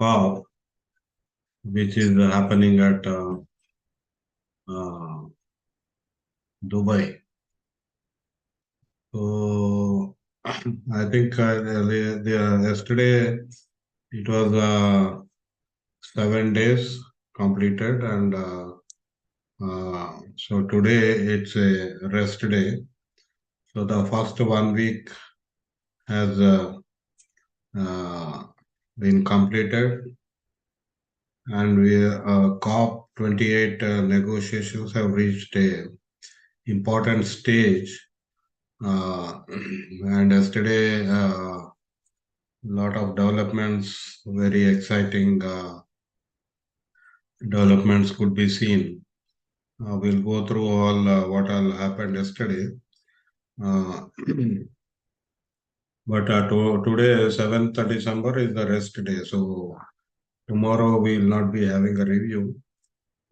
COP, which is happening at uh, Dubai. So I think yesterday it was 7 days completed, and so today it's a rest day. So the first 1 week has uh, been completed, and COP28 negotiations have reached a important stage. And yesterday, lot of developments, very exciting developments could be seen. We'll go through all what all happened yesterday. Uh, but today, 7th December, is the rest day. So tomorrow we will not be having a review.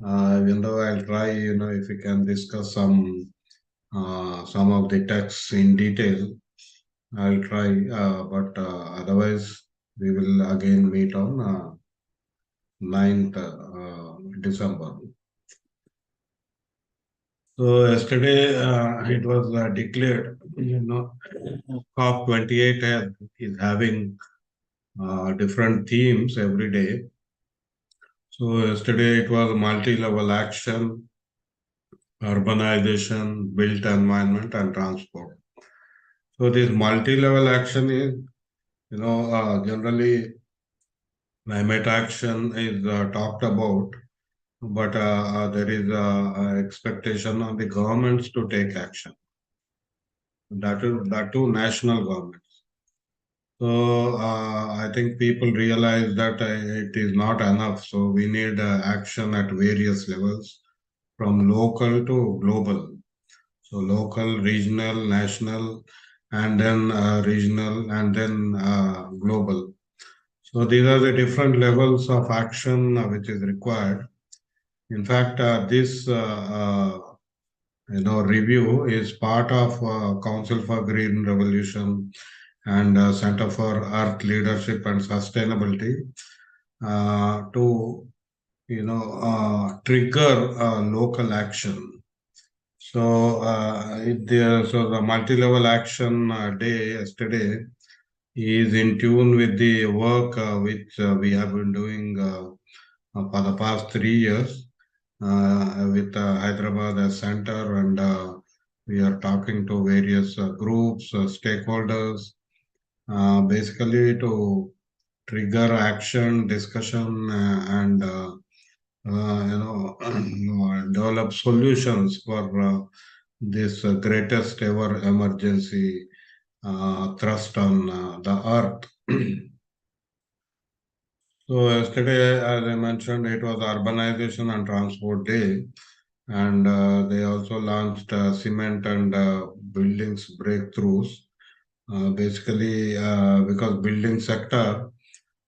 Even though I'll try, if we can discuss some of the texts in detail, I'll try. But otherwise, we will again meet on 9th December. So yesterday it was declared, COP28 is having different themes every day. So yesterday it was multi-level action, urbanization, built environment, and transport. So this multi-level action is, generally climate action is talked about, but there is a expectation of the governments to take action. That too national governments. So I think people realize that it is not enough. So we need action at various levels, from local to global. So local, regional, national, and then regional, and then global. So these are the different levels of action which is required. In fact, this review is part of Council for Green Revolution and Center for Earth Leadership and Sustainability to trigger local action. So so the multi-level action day yesterday is in tune with the work which we have been doing for the past 3 years with Hyderabad as center, and we are talking to various groups, stakeholders, basically to trigger action, discussion, and develop solutions for this greatest ever emergency thrust on the earth. So yesterday, as I mentioned, it was Urbanization and Transport Day, and they also launched cement and buildings breakthroughs. Basically, because building sector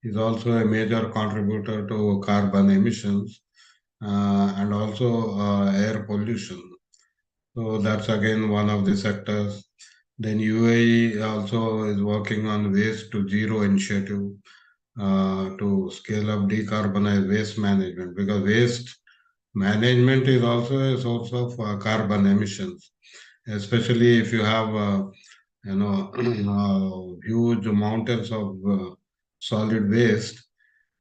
is also a major contributor to carbon emissions and also air pollution. So that's again one of the sectors. Then UAE also is working on waste to zero initiative to scale up decarbonized waste management, because waste management is also a source of carbon emissions, especially if you have huge mountains of solid waste.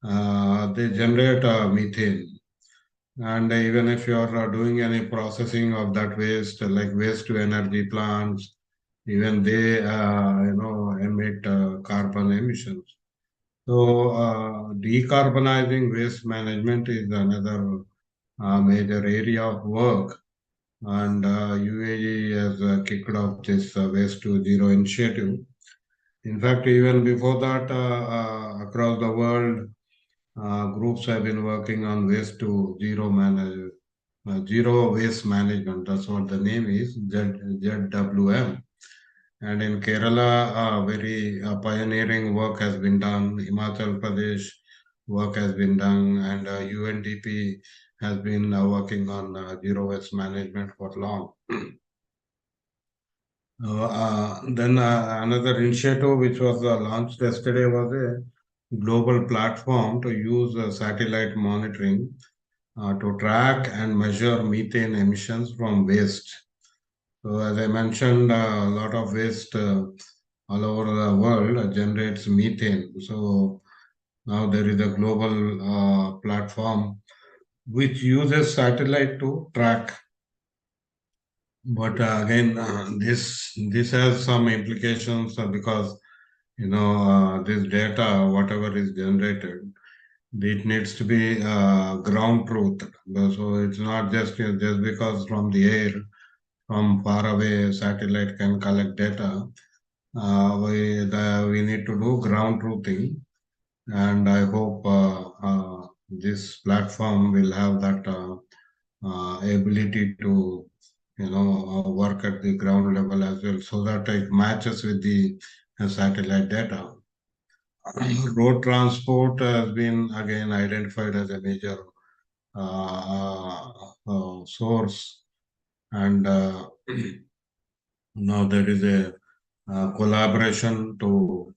They generate methane, and even if you are doing any processing of that waste, like waste to energy plants, even they emit carbon emissions. So decarbonizing waste management is another major area of work, and UAE has kicked off this waste to zero initiative. In fact, even before that, across the world, groups have been working on waste to zero waste management. That's what the name is, ZWM. And in Kerala, very pioneering work has been done. Himachal Pradesh work has been done, and UNDP has been working on zero waste management for long. Then another initiative which was launched yesterday was a global platform to use satellite monitoring to track and measure methane emissions from waste. So, as I mentioned, a lot of waste all over the world generates methane. So, now there is a global platform which uses satellite to track. But again, this has some implications because this data, whatever is generated, it needs to be ground truth. So it's not just because from the air, from far away, satellite can collect data. We need to do ground truthing, and I hope this platform will have that ability to work at the ground level as well, so that it matches with the satellite data. Road transport has been again identified as a major source, and now there is a collaboration to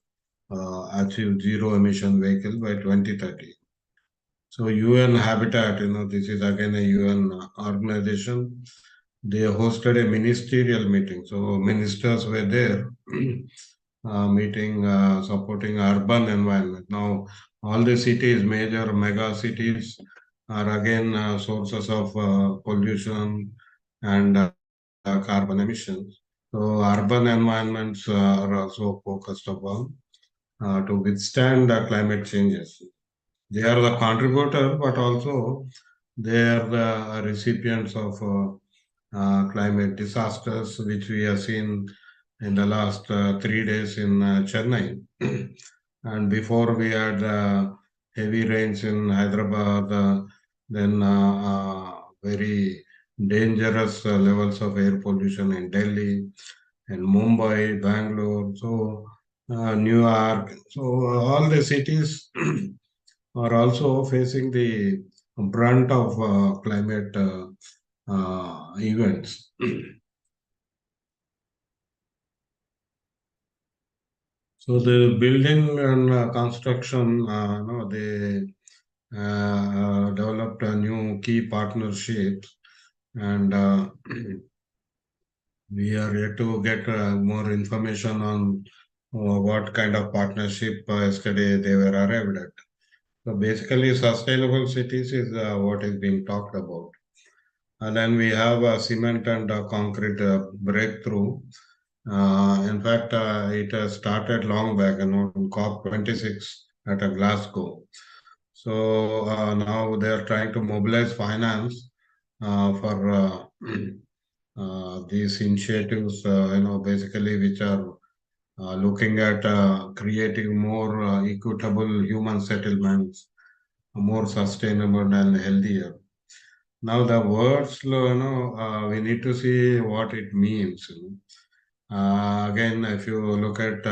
achieve zero emission vehicle by 2030. So UN Habitat, this is again a UN organization. They hosted a ministerial meeting. So ministers were there meeting, supporting urban environment. Now, all the cities, major mega cities, are again sources of pollution and carbon emissions. So, urban environments are also focused upon to withstand climate changes. They are the contributor, but also they are the recipients of climate disasters, which we have seen in the last 3 days in Chennai. And before we had heavy rains in Hyderabad, then very dangerous levels of air pollution in Delhi and Mumbai, Bangalore, so New York. So all the cities are also facing the brunt of climate events. So the building and construction, they developed a new key partnerships, and we are yet to get more information on what kind of partnership yesterday they were arrived at. So basically, sustainable cities is what is being talked about. And then we have a cement and concrete breakthrough. In fact, it started long back, on COP26 at Glasgow. So now they are trying to mobilize finance for these initiatives, basically which are looking at creating more equitable human settlements, more sustainable and healthier. Now the words, we need to see what it means. Again, if you look at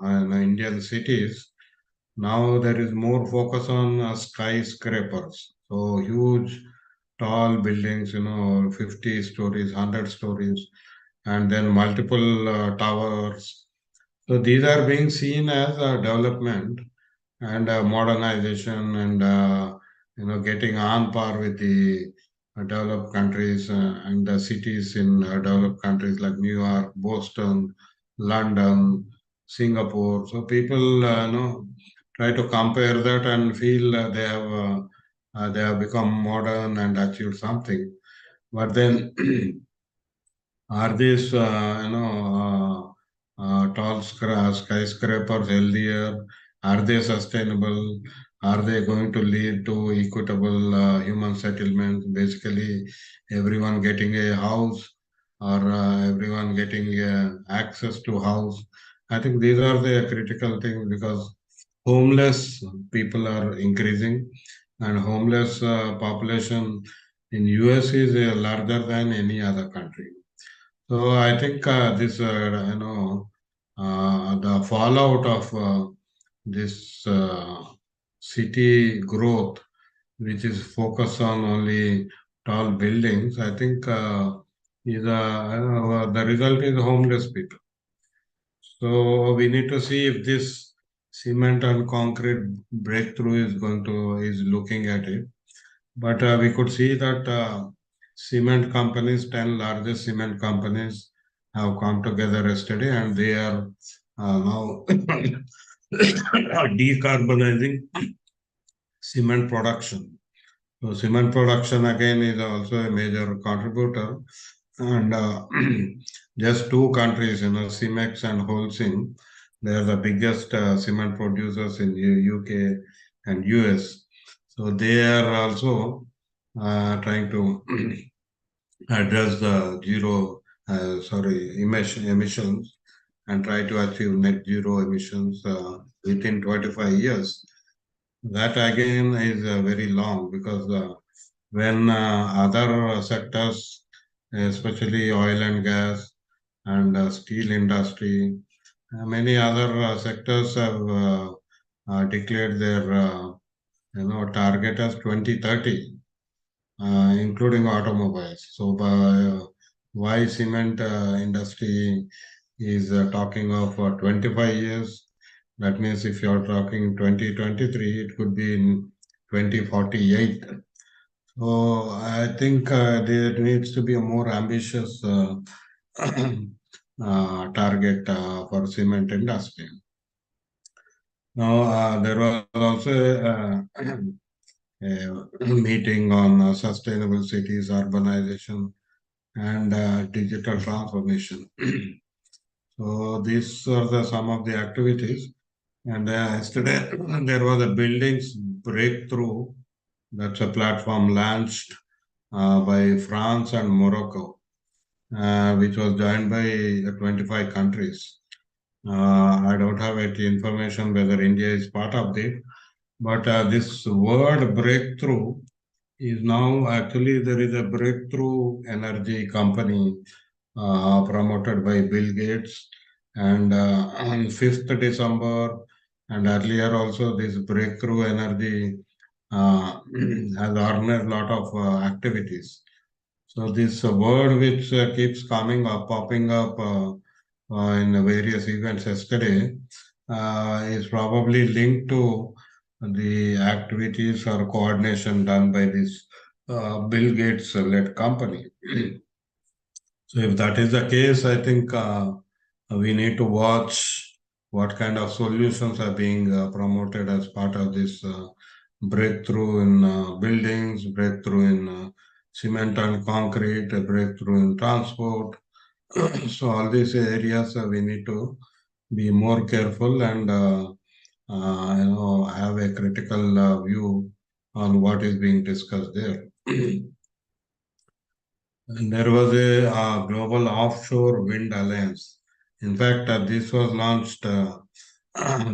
Indian cities, now there is more focus on skyscrapers. So huge, tall buildings, 50 stories, 100 stories, and then multiple towers. So these are being seen as a development and modernization, and getting on par with the developed countries and the cities in developed countries like New York, Boston, London, Singapore. So people try to compare that and feel they have become modern and achieved something. But then are these, tall skyscrapers healthier? Are they sustainable? Are they going to lead to equitable human settlements? Basically, everyone getting a house or everyone getting access to house. I think these are the critical things because homeless people are increasing, and homeless population in US is larger than any other country. So I think this, the fallout of this city growth, which is focused on only tall buildings, I think the result is homeless people. So we need to see if this cement and concrete breakthrough is looking at it. But we could see that cement companies, 10 largest cement companies, have come together yesterday, and they are now decarbonizing cement production. So cement production again is also a major contributor, and just two countries, Cemex and Holcim, they are the biggest cement producers in UK and US. So they are also trying to address the emissions and try to achieve net zero emissions within 25 years. That again is very long because when other sectors, especially oil and gas and steel industry, many other sectors have declared their target as 2030, including automobiles. So why cement industry is talking of 25 years? That means if you're talking 2023, it could be in 2048. So I think there needs to be a more ambitious target for cement industry. Now there was also a meeting on sustainable cities, urbanization, and digital transformation. So these are some of the activities. And yesterday there was a buildings breakthrough. That's a platform launched by France and Morocco, which was joined by 25 countries. I don't have any information whether India is part of it, but this word breakthrough is now actually there is a breakthrough energy company promoted by Bill Gates. And on 5th December and earlier also this breakthrough energy has organized a lot of activities. So this word which keeps popping up in various events yesterday is probably linked to the activities or coordination done by this Bill Gates led company. So if that is the case, I think we need to watch what kind of solutions are being promoted as part of this breakthrough in buildings, breakthrough in cement and concrete, a breakthrough in transport. So all these areas we need to be more careful and have a critical view on what is being discussed there. And there was a global offshore wind alliance. In fact, this was launched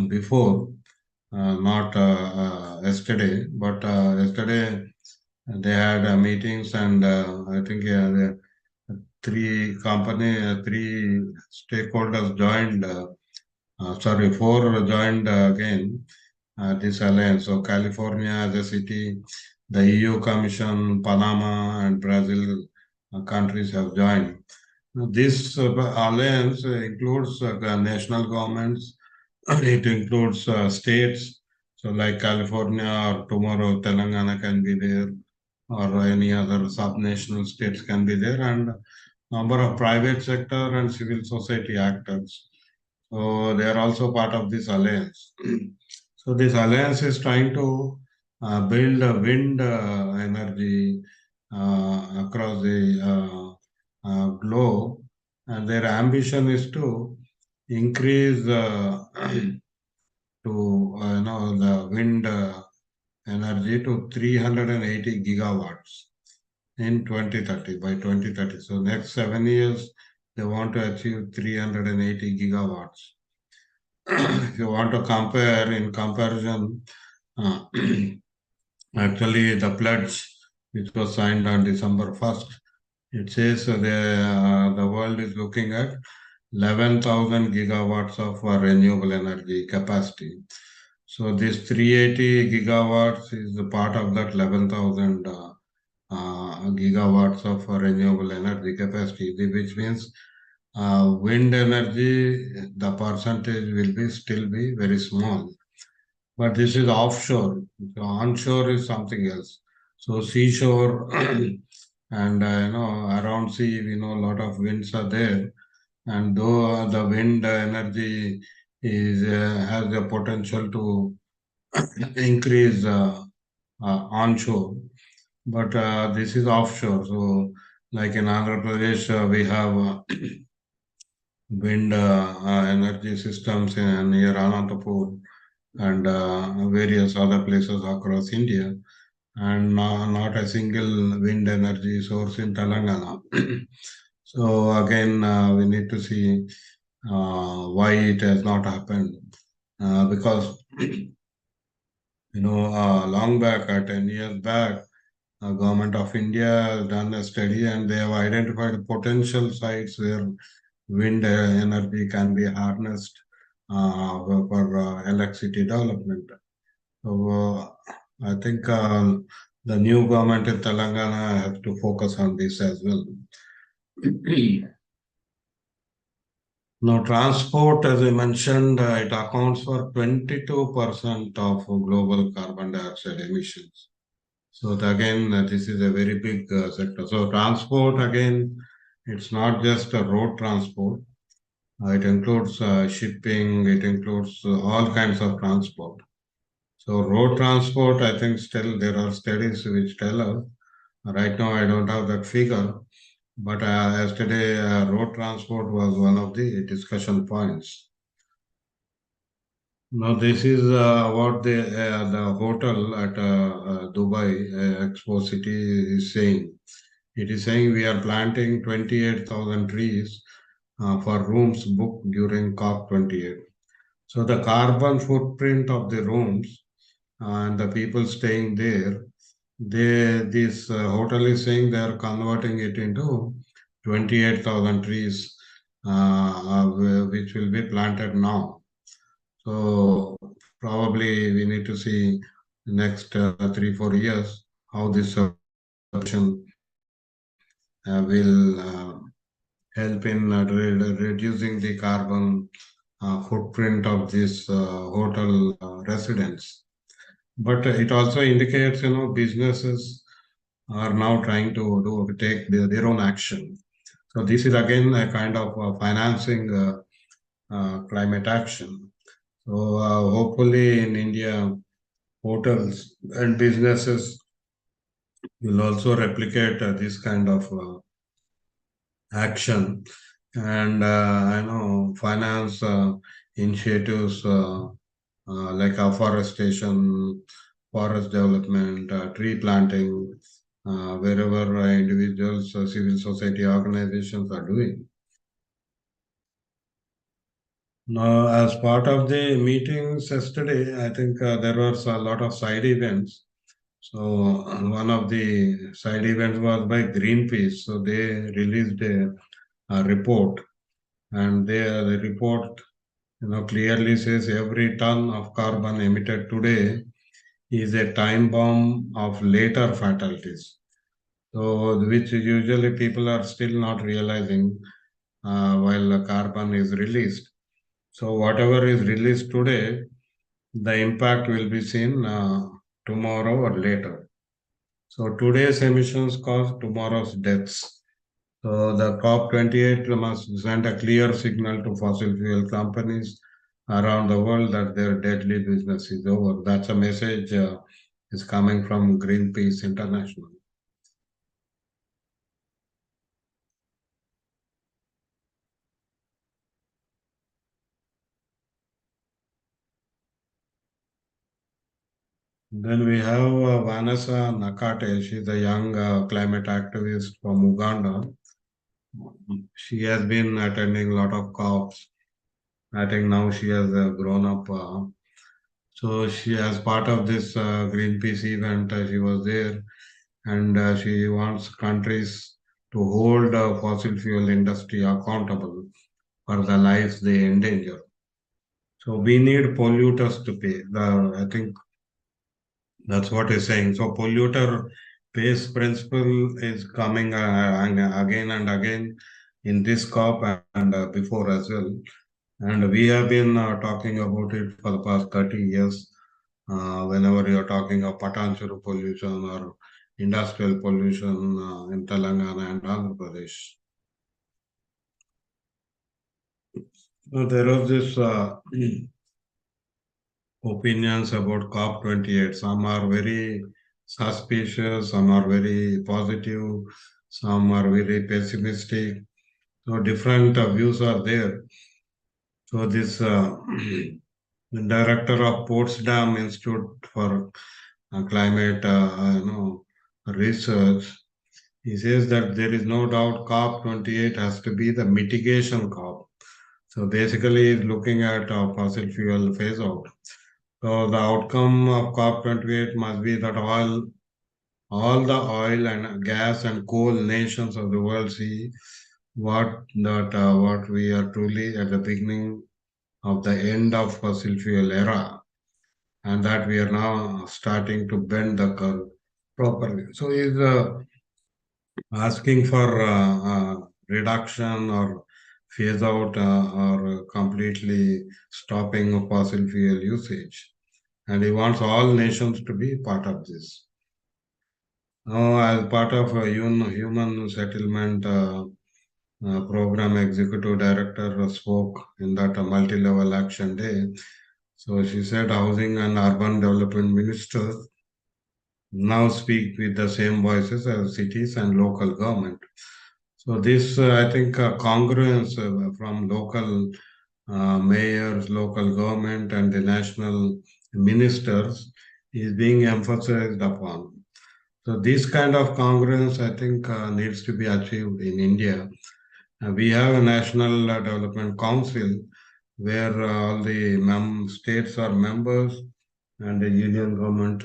before, not yesterday, but yesterday they had meetings, and I think the three stakeholders joined. Four joined again this alliance. So California as a city, the EU Commission, Panama, and Brazil countries have joined. This alliance includes national governments, it includes states, so like California or tomorrow Telangana can be there, or any other sub-national states can be there, and number of private sector and civil society actors. So they are also part of this alliance. So this alliance is trying to build a wind energy across the globe, and their ambition is to increase the wind energy to 380 gigawatts in 2030 by 2030. So next 7 years they want to achieve 380 gigawatts. If you want to compare, in comparison, actually the pledge which was signed on December 1st, it says the world is looking at 11,000 gigawatts of renewable energy capacity. So this 380 gigawatts is a part of that 11,000 gigawatts of renewable energy capacity, which means Wind energy, the percentage will be still be very small. But this is offshore. So onshore is something else. So seashore and around sea, we know a lot of winds are there. And though the wind energy is has the potential to increase onshore, but this is offshore. So, like in Andhra Pradesh, we have wind energy systems near Anantapur and various other places across India, and not a single wind energy source in Telangana. So again, we need to see why it has not happened. Because long back, 10 years back, Government of India has done a study and they have identified potential sites where wind energy can be harnessed for electricity development. So I think the new government in Telangana has to focus on this as well. Now, transport, as I mentioned, it accounts for 22% of global carbon dioxide emissions. So again, this is a very big sector. So transport, again, it's not just a road transport. It includes shipping. It includes all kinds of transport. So road transport, I think still there are studies which tell us. Right now, I don't have that figure, but yesterday road transport was one of the discussion points. Now, this is what the hotel at Dubai Expo City is saying. It is saying we are planting 28,000 trees for rooms booked during COP28. So the carbon footprint of the rooms and the people staying there, this hotel is saying they are converting it into 28,000 trees, which will be planted now. So probably we need to see next 3-4 years how this solution will help in reducing the carbon footprint of this hotel residents. But it also indicates, businesses are now trying to take their own action. So this is again a kind of financing climate action. So hopefully in India, hotels and businesses will also replicate this kind of action and finance initiatives like afforestation, forest development, tree planting, wherever individuals, civil society organizations are doing. Now, as part of the meetings yesterday, I think there was a lot of side events. So one of the side events was by Greenpeace. So they released a report, and the report, clearly says every ton of carbon emitted today is a time bomb of later fatalities. So which usually people are still not realizing while the carbon is released. So whatever is released today, the impact will be seen tomorrow or later. So today's emissions cause tomorrow's deaths. So the COP28 must send a clear signal to fossil fuel companies around the world that their deadly business is over. That's a message is coming from Greenpeace International. Then we have Vanessa Nakate. She's a young climate activist from Uganda. She has been attending a lot of COPs. I think now she has grown up. So she, as part of this Greenpeace event, she was there, and she wants countries to hold fossil fuel industry accountable for the lives they endanger. So we need polluters to pay. I think that's what he's saying. So polluter pays principle is coming again and again. in this COP and before as well. And we have been talking about it for the past 30 years. Whenever you're talking of Patancheru pollution or industrial pollution in Telangana and Andhra Pradesh. So there was this opinions about COP28. Some are very suspicious, some are very positive, some are very pessimistic. So different views are there. So this director of Potsdam Institute for Climate, research, he says that there is no doubt COP28 has to be the mitigation COP. So basically, he's looking at fossil fuel phase out. So the outcome of COP28 must be that all the oil and gas and coal nations of the world see what we are truly at the beginning of the end of fossil fuel era, and that we are now starting to bend the curve properly. So he's asking for reduction or phase out or completely stopping of fossil fuel usage, and he wants all nations to be part of this. Now, as part of a human settlement program, executive director spoke in that multi-level action day. So she said housing and urban development ministers now speak with the same voices as cities and local government. So this, I think, congruence from local mayors, local government, and the national ministers is being emphasized upon. So this kind of congruence, I think, needs to be achieved in India. We have a National Development Council where all the states are members and the union government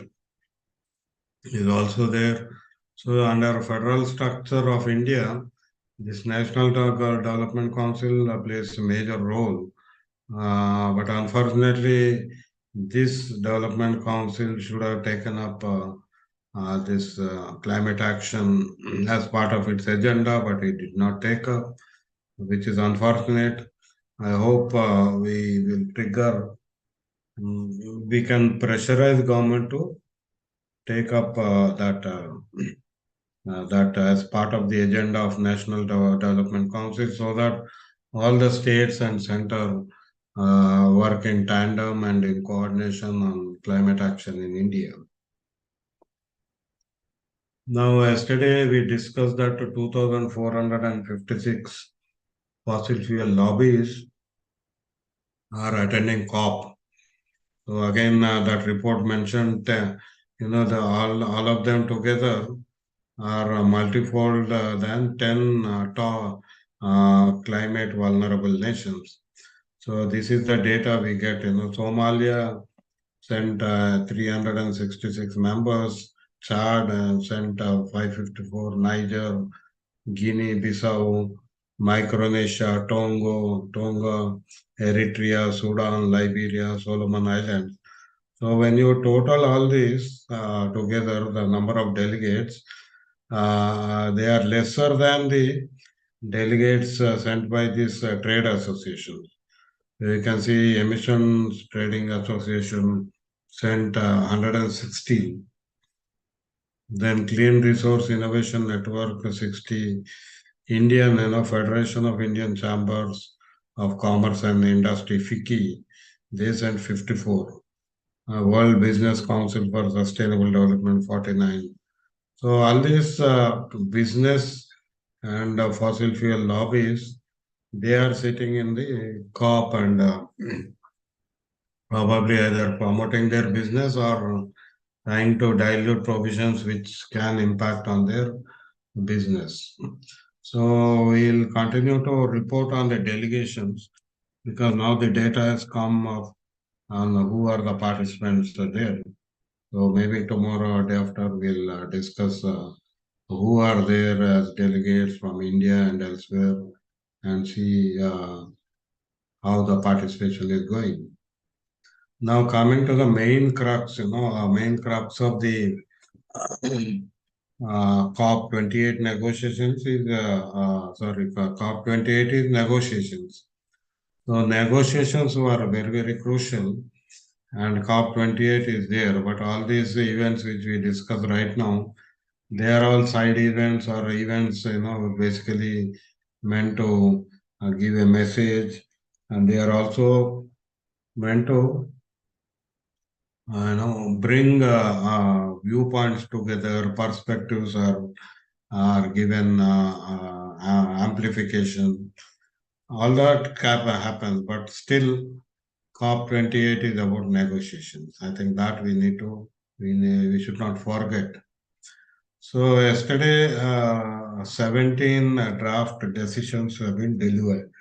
is also there. So under federal structure of India, this National Development Council plays a major role. But unfortunately, this Development Council should have taken up this climate action as part of its agenda, but it did not take up, which is unfortunate. I hope we will trigger, we can pressurize government to take up that as part of the agenda of National Development Council so that all the states and center work in tandem and in coordination on climate action in India. Now, yesterday we discussed that 2,456 fossil fuel lobbies are attending COP. So again, that report mentioned, all of them together are multifold than 10 climate vulnerable nations. So this is the data we get. Somalia sent 366 members, Chad sent 554, Niger, Guinea-Bissau, Micronesia, Tonga, Eritrea, Sudan, Liberia, Solomon Islands. So when you total all these together, the number of delegates, they are lesser than the delegates sent by this trade association. You can see Emissions Trading Association sent 116. Then Clean Resource Innovation Network 60. Indian Federation of Indian Chambers of Commerce and Industry, FICCI, they sent 54. World Business Council for Sustainable Development 49. So all these business and fossil fuel lobbies, they are sitting in the COP and probably either promoting their business or trying to dilute provisions which can impact on their business. So we'll continue to report on the delegations because now the data has come of on who are the participants there. So maybe tomorrow or day after we'll discuss who are there as delegates from India and elsewhere and see how the participation is going. Now coming to the main crux, main crux of the COP28 negotiations is COP28 is negotiations. So negotiations were very, very crucial, and COP28 is there. But all these events which we discuss right now, they are all side events or events, basically meant to give a message, and they are also meant to, bring viewpoints together, perspectives are given amplification. All that happens, but still COP28 is about negotiations. I think that we should not forget. So yesterday, 17 draft decisions have been delivered.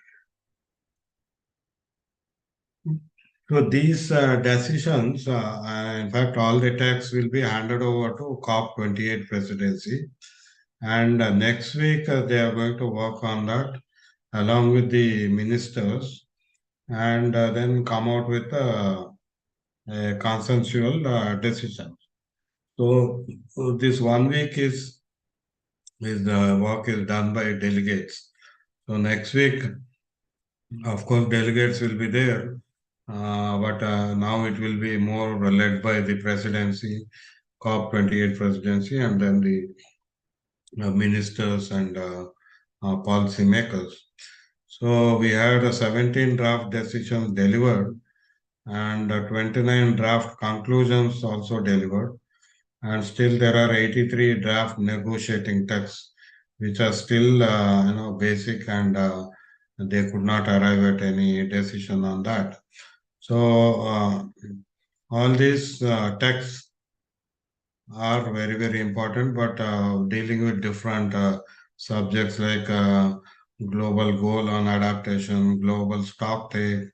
So these decisions, in fact, all the texts will be handed over to COP28 presidency. And next week, they are going to work on that along with the ministers and then come out with a consensual decision. So this 1 week is the work is done by delegates. So next week, of course, delegates will be there, but now it will be more led by the presidency, COP28 presidency, and then the ministers and policy makers. So we had 17 draft decisions delivered and 29 draft conclusions also delivered. And still there are 83 draft negotiating texts which are still basic, and they could not arrive at any decision on that. So all these texts are very, very important, but dealing with different subjects like global goal on adaptation, global stock take,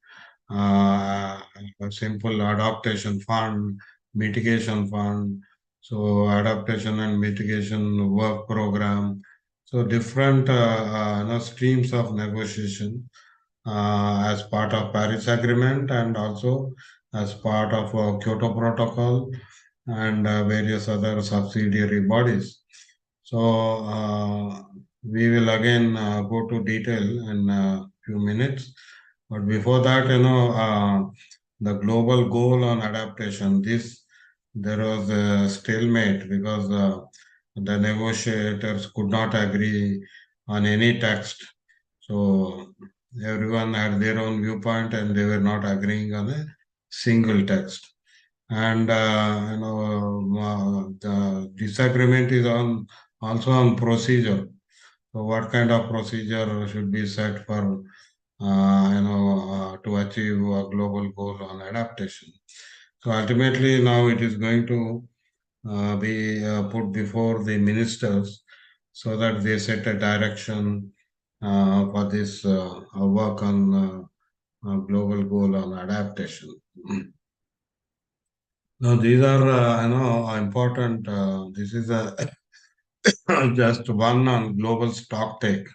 a simple adaptation fund, mitigation fund, so adaptation and mitigation work program. So different streams of negotiation as part of Paris Agreement and also as part of Kyoto Protocol and various other subsidiary bodies. So we will again go to detail in a few minutes. But before that, the global goal on adaptation, there was a stalemate because the negotiators could not agree on any text. So everyone had their own viewpoint and they were not agreeing on a single text. And the disagreement is on also on procedure. So what kind of procedure should be set for to achieve a global goal on adaptation? So ultimately, now it is going to be put before the ministers so that they set a direction for this work on global goal on adaptation. Now, these are, important. This is just one on global stock take.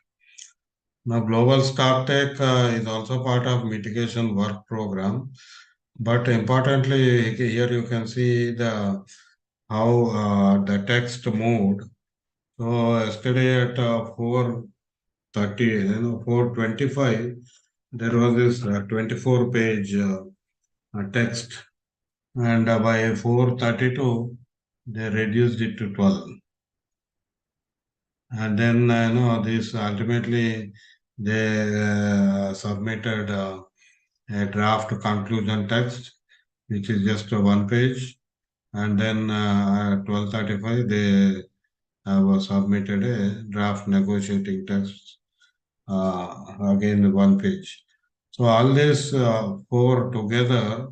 Now, global stock take is also part of mitigation work program. But importantly, here you can see the how the text moved. So yesterday at 4:30, 4:25, there was this 24-page text, and by 4:32, they reduced it to 12. And then, this ultimately they submitted a draft conclusion text, which is just 1 page. And then at 12:35, they have submitted a draft negotiating text, again 1 page. So all these four together,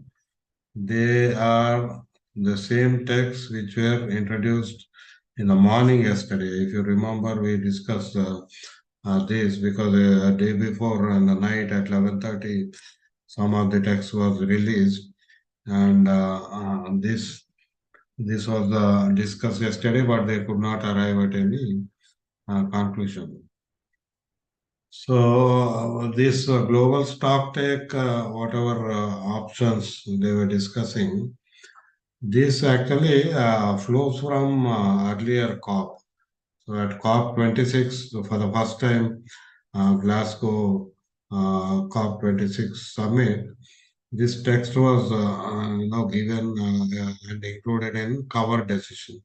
they are the same text which were introduced in the morning yesterday. If you remember, we discussed this because a day before in the night at 11:30, some of the text was released, and this was discussed yesterday, but they could not arrive at any conclusion. So this global stock take, whatever options they were discussing, this actually flows from earlier COP. So at COP26, so for the first time, Glasgow COP26 summit, this text was given and included in cover decision.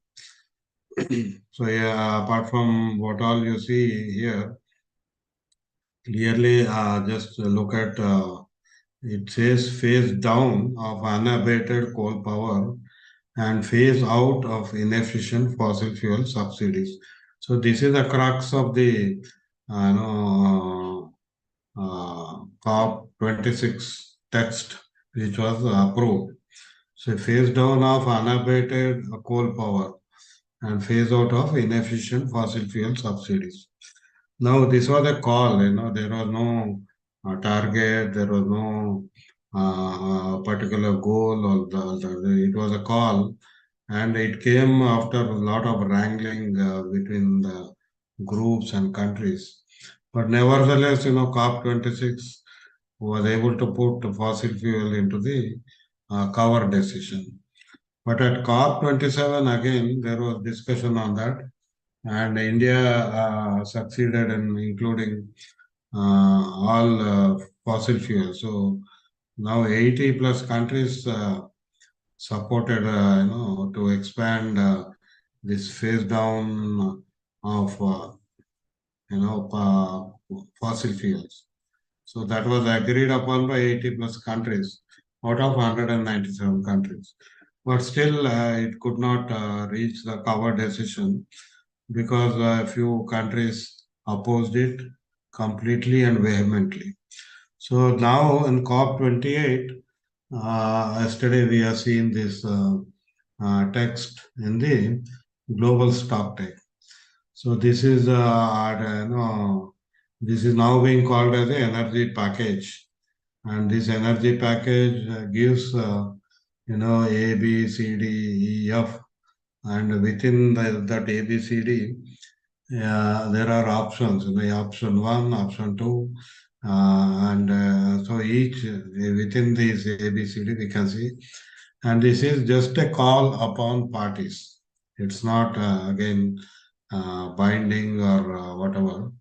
So yeah, apart from what all you see here, clearly just look at it says phase down of unabated coal power and phase out of inefficient fossil fuel subsidies. So this is the crux of the COP26 text which was approved. So phase down of unabated coal power and phase out of inefficient fossil fuel subsidies. Now, this was a call, there was no target, there was no particular goal, or it was a call, and it came after a lot of wrangling between the groups and countries. But nevertheless, COP26 was able to put fossil fuel into the cover decision. But at COP27, again, there was discussion on that, and India succeeded in including all fossil fuels. So now 80 plus countries supported, to expand this phase down of, fossil fuels. So that was agreed upon by 80 plus countries out of 197 countries. But still, it could not reach the cover decision because a few countries opposed it completely and vehemently. So now in COP28, yesterday we have seen this text in the global stock take. So this is, this is now being called as the energy package, and this energy package gives, A, B, C, D, E, F, and within that A, B, C, D, there are options. Option one, option two, and so each within this ABCD we can see, and this is just a call upon parties. It's not again binding or whatever.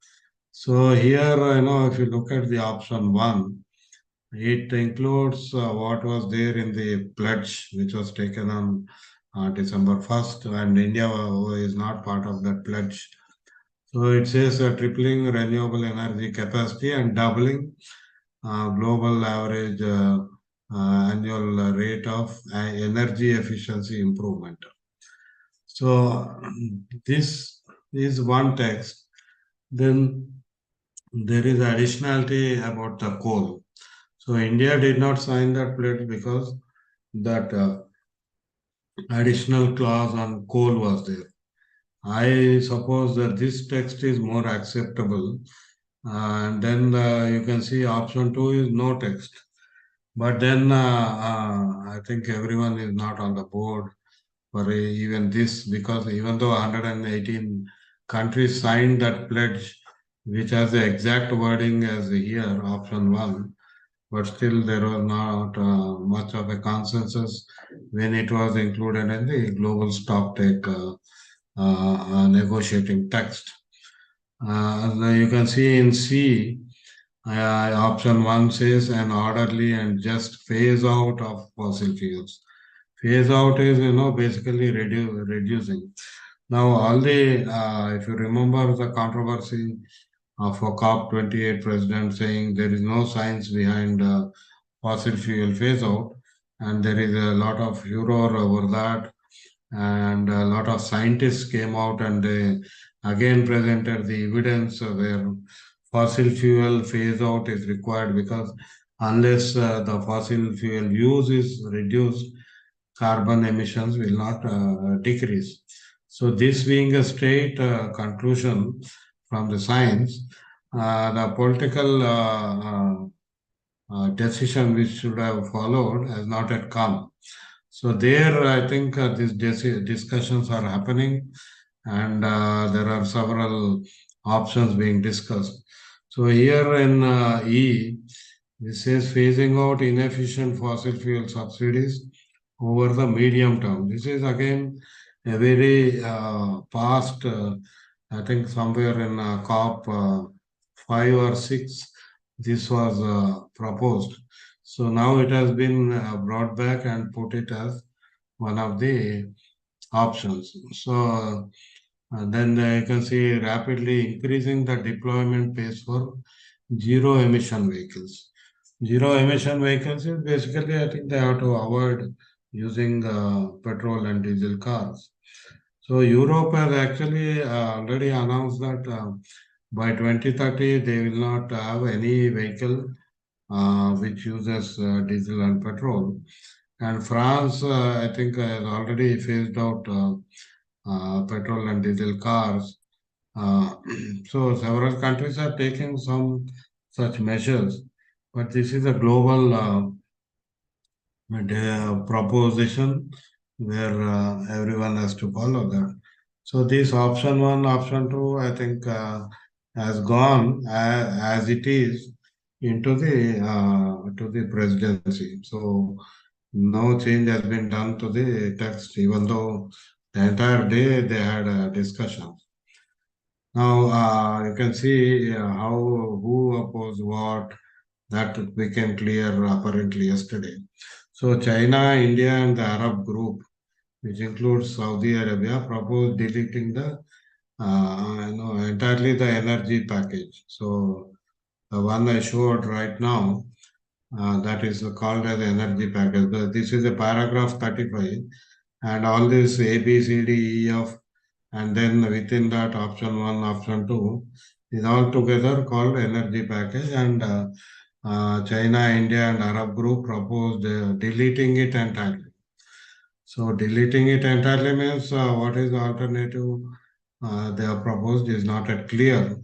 So here, if you look at the option one, it includes what was there in the pledge, which was taken on December 1st, and India is not part of that pledge. So it says tripling renewable energy capacity and doubling global average annual rate of energy efficiency improvement. So this is one text. Then there is additionality about the coal. So India did not sign that pledge because that additional clause on coal was there. I suppose that this text is more acceptable. And then you can see option two is no text. But then I think everyone is not on the board for even this, because even though 118 countries signed that pledge, which has the exact wording as here, option one, but still there was not much of a consensus when it was included in the global stocktake negotiating text. You can see in C, option one says an orderly and just phase out of fossil fuels. Phase out is, basically reducing. Now, all the, if you remember the controversy of a COP28 president saying there is no science behind fossil fuel phase out, and there is a lot of furor over that, and a lot of scientists came out and they again presented the evidence where fossil fuel phase out is required, because unless the fossil fuel use is reduced, carbon emissions will not decrease. So this being a straight conclusion from the science, the political decision which should have followed has not yet come. So there, I think these discussions are happening, and there are several options being discussed. So here in E, this says phasing out inefficient fossil fuel subsidies over the medium term. This is again a very past I think somewhere in COP 5 or 6, this was proposed. So now it has been brought back and put it as one of the options. So then you can see rapidly increasing the deployment pace for zero emission vehicles. Zero emission vehicles is basically, I think they have to avoid using petrol and diesel cars. So Europe has actually already announced that by 2030 they will not have any vehicle which uses diesel and petrol. And France, I think, has already phased out petrol and diesel cars. Uh, so several countries are taking some such measures, but this is a global proposition where everyone has to follow that. So this option one, option two, I think has gone as it is into the to the presidency. So no change has been done to the text, even though the entire day they had a discussion. Now you can see how who opposed what. That became clear apparently yesterday. So China, India, and the Arab group, which includes Saudi Arabia, proposed deleting the entirely the energy package. So the one I showed right now, that is called as energy package. This is a paragraph 35, and all this A, B, C, D, E, F, and then within that option one, option two is all together called energy package. And China, India, and Arab group proposed deleting it entirely. So deleting it entirely means what is the alternative they have proposed is not yet clear.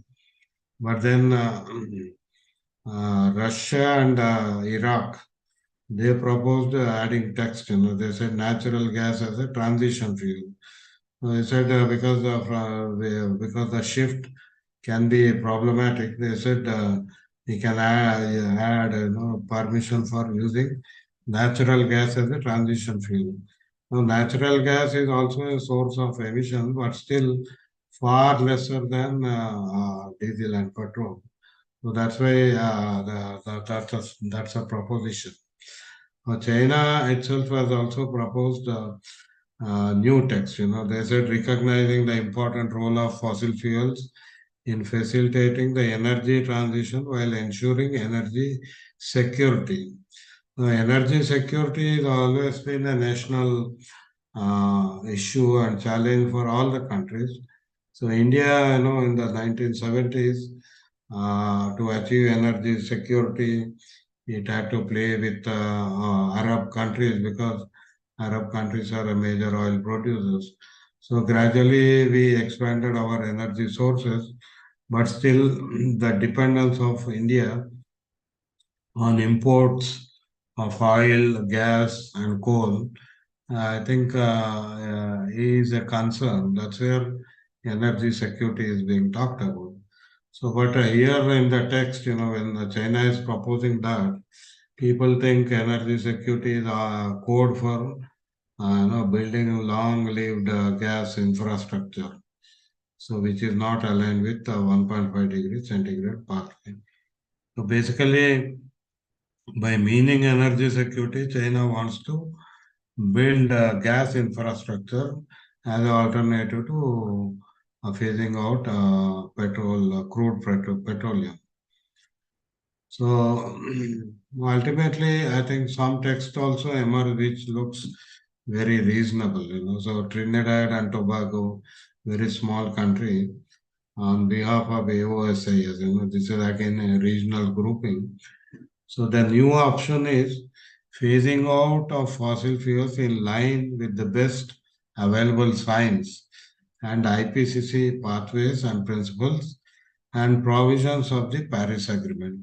But then Russia and Iraq, they proposed adding text. They said natural gas as a transition fuel. They said because the shift can be problematic. They said we can add permission for using natural gas as a transition fuel. Now, natural gas is also a source of emission, but still far lesser than diesel and petrol. So that's why that's a proposition. China itself has also proposed new text. They said recognizing the important role of fossil fuels in facilitating the energy transition while ensuring energy security. Energy security has always been a national issue and challenge for all the countries. So India, in the 1970s, to achieve energy security, it had to play with Arab countries because Arab countries are a major oil producers. So gradually we expanded our energy sources, but still the dependence of India on imports of oil, gas, and coal, I think is a concern. That's where energy security is being talked about. So, but here in the text, when China is proposing that, people think energy security is a code for building a long-lived gas infrastructure. So, which is not aligned with the 1.5 degree centigrade pathway. So, basically, by meaning energy security, China wants to build gas infrastructure as an alternative to phasing out petroleum. So ultimately, I think some text also emerge which looks very reasonable. So Trinidad and Tobago, very small country, on behalf of AOSI, this is again a regional grouping. So the new option is phasing out of fossil fuels in line with the best available science and IPCC pathways and principles and provisions of the Paris Agreement.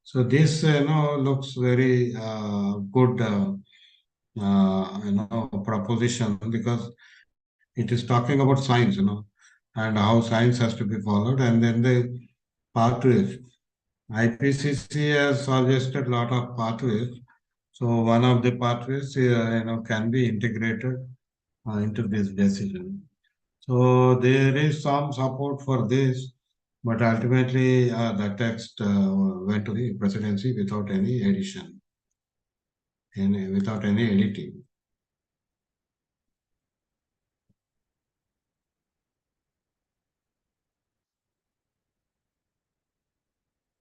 So this, looks very good, proposition because it is talking about science, and how science has to be followed, and then the pathways. IPCC has suggested a lot of pathways. So one of the pathways, can be integrated into this decision. So there is some support for this, but ultimately the text went to the presidency without any edition, without any editing.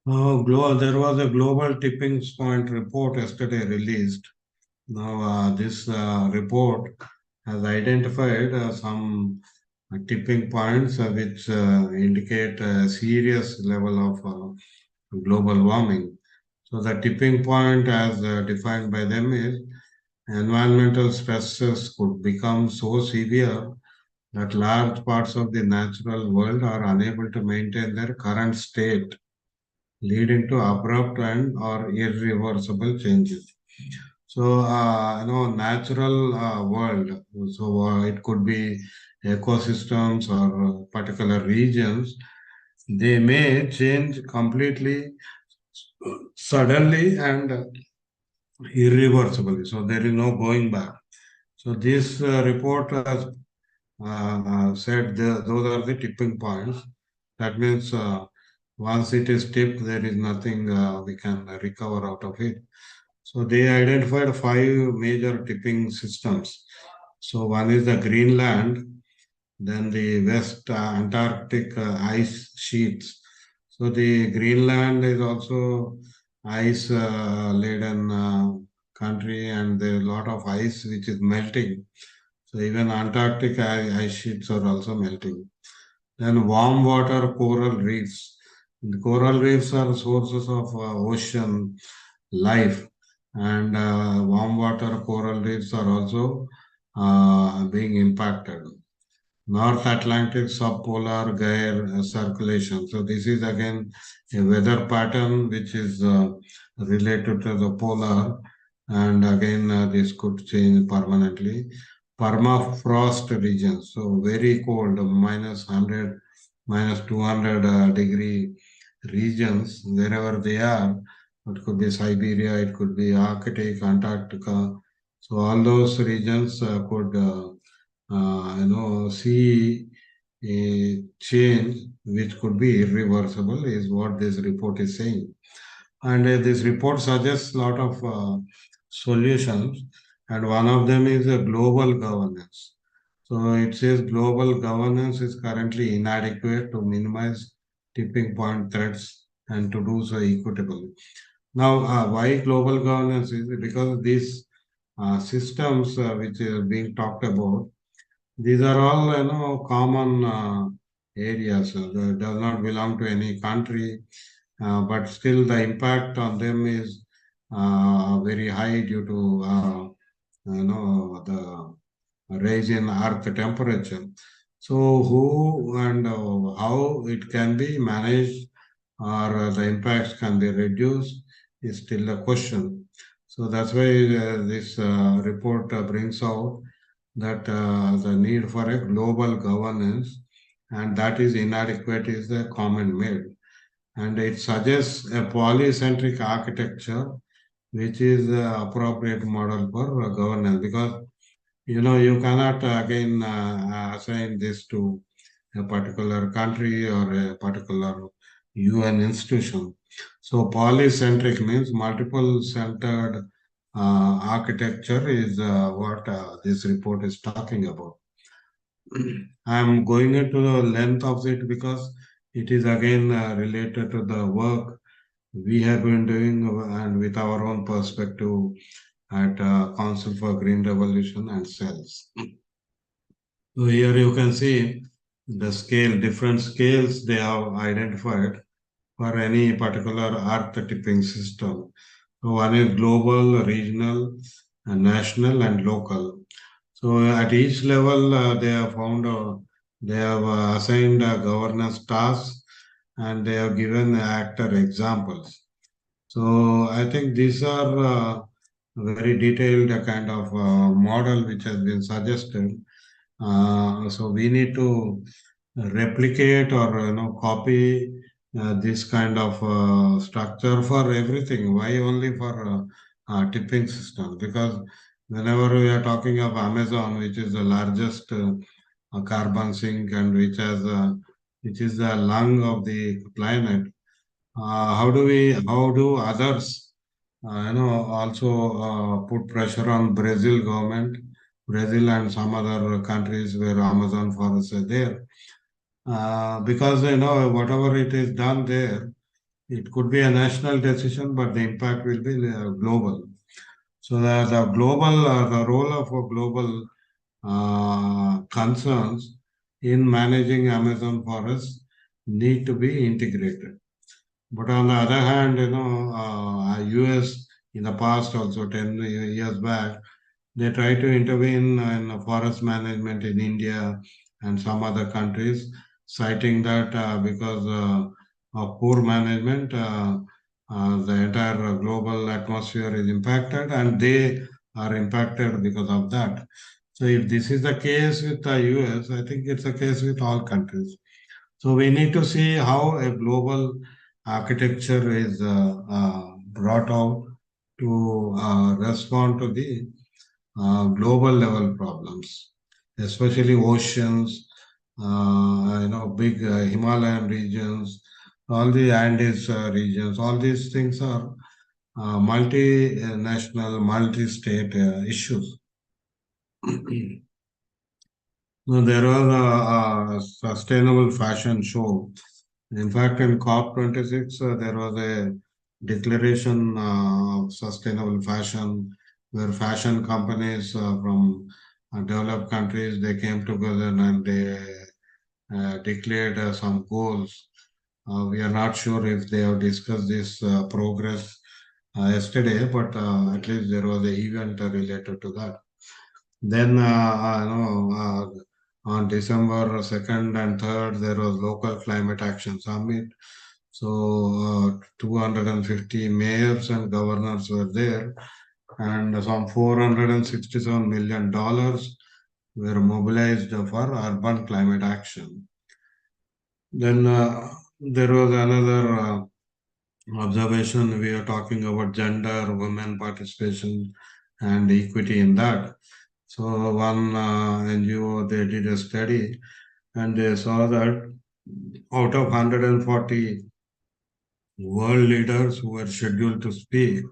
There was a global tipping point report yesterday released. Now, this report has identified some tipping points which indicate a serious level of global warming. So, the tipping point, as defined by them, is environmental stresses could become so severe that large parts of the natural world are unable to maintain their current state, leading to abrupt and or irreversible changes. So, natural world. So, it could be ecosystems or particular regions. They may change completely, suddenly, and irreversibly. So, there is no going back. So, this report has said those are the tipping points. That means once it is tipped, there is nothing we can recover out of it. So they identified five major tipping systems. So one is the Greenland, then the West Antarctic ice sheets. So the Greenland is also ice laden country, and there is a lot of ice which is melting. So even Antarctic ice sheets are also melting. Then warm water coral reefs. The coral reefs are sources of ocean life, and warm water coral reefs are also being impacted. North Atlantic subpolar gyre circulation. So this is again a weather pattern which is related to the polar, and again this could change permanently. Permafrost regions, so very cold, minus 100, minus 200 degree regions, wherever they are. It could be Siberia, it could be Arctic, Antarctica. So all those regions could see a change which could be irreversible is what this report is saying. And this report suggests a lot of solutions, and one of them is a global governance. So it says global governance is currently inadequate to minimize tipping point threats and to do so equitably. Now, why global governance is because these systems which are being talked about, these are all common areas. They does not belong to any country, but still the impact on them is very high due to the rise in earth temperature. So who and how it can be managed, or the impacts can be reduced, is still a question. So that's why this report brings out that the need for a global governance, and that is inadequate, is the comment made. And it suggests a polycentric architecture, which is the appropriate model for governance, because you cannot again assign this to a particular country or a particular UN institution. So polycentric means multiple centered architecture is what this report is talking about. I'm going into the length of it because it is again related to the work we have been doing and with our own perspective at Council for Green Revolution and cells. So here you can see the scale, different scales they have identified for any particular earth tipping system. So one is global, regional, and national, and local. So at each level, they have found, they have assigned governance tasks, and they have given actor examples. So I think these are very detailed kind of model which has been suggested. So we need to replicate or copy this kind of structure for everything. Why only for tipping system? Because whenever we are talking of Amazon, which is the largest carbon sink, and which is the lung of the planet. How do others, also put pressure on Brazil government, Brazil and some other countries where Amazon forests are there? Because whatever it is done there, it could be a national decision, but the impact will be global. So the role of a global concerns in managing Amazon forests need to be integrated. But on the other hand, US in the past also 10 years back, they try to intervene in forest management in India and some other countries, citing that because of poor management, the entire global atmosphere is impacted and they are impacted because of that. So if this is the case with the US, I think it's the case with all countries. So we need to see how a global architecture is brought out to respond to the global level problems, especially oceans, big Himalayan regions, all the Andes regions. All these things are multinational, multi-state issues. No, there was a sustainable fashion show. In fact, in COP26, there was a declaration of sustainable fashion where fashion companies from developed countries, they came together and they declared some goals. We are not sure if they have discussed this progress yesterday, but at least there was an event related to that. Then, on December 2nd and 3rd, there was local climate action summit. So 250 mayors and governors were there, and some $467 million were mobilized for urban climate action. Then there was another observation. We are talking about gender, women participation, and equity in that. So one NGO, they did a study and they saw that out of 140 world leaders who were scheduled to speak,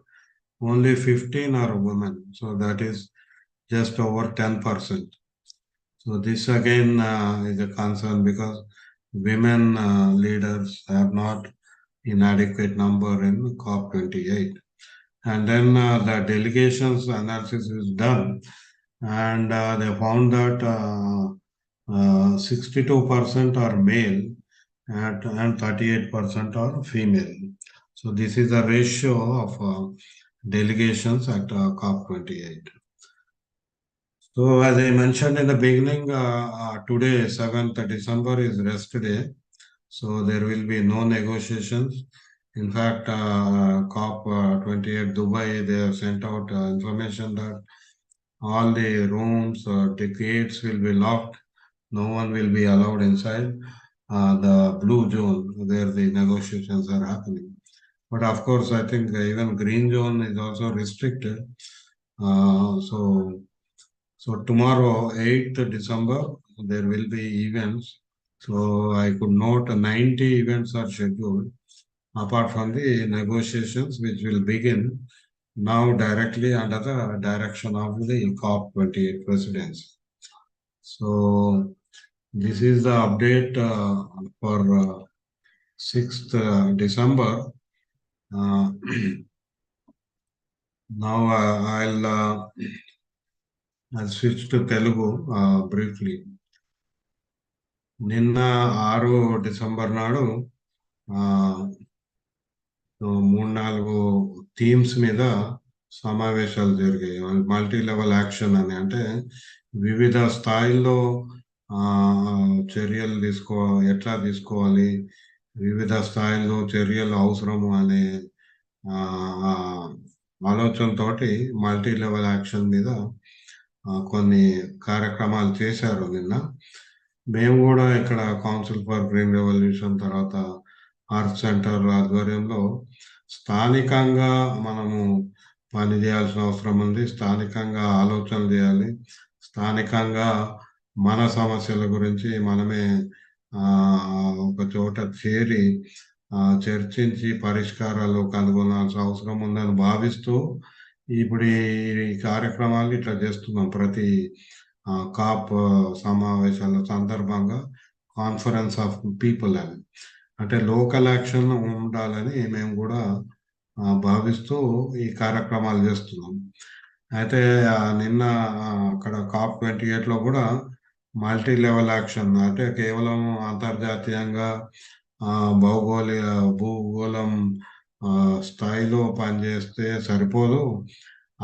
only 15 are women. So that is just over 10%. So this again is a concern because women leaders have not inadequate number in COP28. And then the delegations analysis is done, and they found that 62% are male and 38% are female. So this is the ratio of delegations at COP28. So as I mentioned in the beginning, today, 7th December is rest day. So there will be no negotiations. In fact, COP28 Dubai, they have sent out information that all the rooms, the gates will be locked. No one will be allowed inside the blue zone where the negotiations are happening. But of course, I think even green zone is also restricted. So tomorrow, 8th December, there will be events. So I could note 90 events are scheduled, apart from the negotiations which will begin now directly under the direction of the COP28 presidency. So this is the update for 6th December. Uh, now I'll switch to Telugu briefly. నిన్న 6 December నాడు 3-4 themes మీద సమావేశాలు జరిగాయి. Multi level action అని, అంటే వివిధ స్థాయిల్లో చర్యలు ఎట్లా తీసుకోవాలి, వివిధ స్థాయిల్లో చర్యలు అవసరము అనే ఆలోచనతోటి మల్టీ లెవెల్ యాక్షన్ మీద కొన్ని కార్యక్రమాలు చేశారు నిన్న. మేము కూడా ఇక్కడ కౌన్సిల్ ఫర్ గ్రీన్ రెవల్యూషన్ తర్వాత ఆర్ట్ సెంటర్ ఆధ్వర్యంలో స్థానికంగా మనము పని చేయాల్సిన అవసరం ఉంది. స్థానికంగా ఆలోచనలు చేయాలి, స్థానికంగా మన సమస్యల గురించి మనమే ఒక చోట చేరి చర్చించి పరిష్కారాలు కనుగొనాల్సిన అవసరం ఉందని భావిస్తూ ఇప్పుడు ఈ కార్యక్రమాలు ఇట్లా చేస్తున్నాం. ప్రతి కాప్ సమావేశాల సందర్భంగా కాన్ఫరెన్స్ ఆఫ్ పీపుల్ అని, అంటే లోకల్ యాక్షన్ ఉండాలని మేము కూడా భావిస్తూ ఈ కార్యక్రమాలు చేస్తున్నాం. అయితే నిన్న అక్కడ COP28లో కూడా మల్టీ లెవెల్ యాక్షన్, అంటే కేవలం అంతర్జాతీయంగా భౌగోళిక భూగోళం స్థాయిలో పనిచేస్తే సరిపోదు,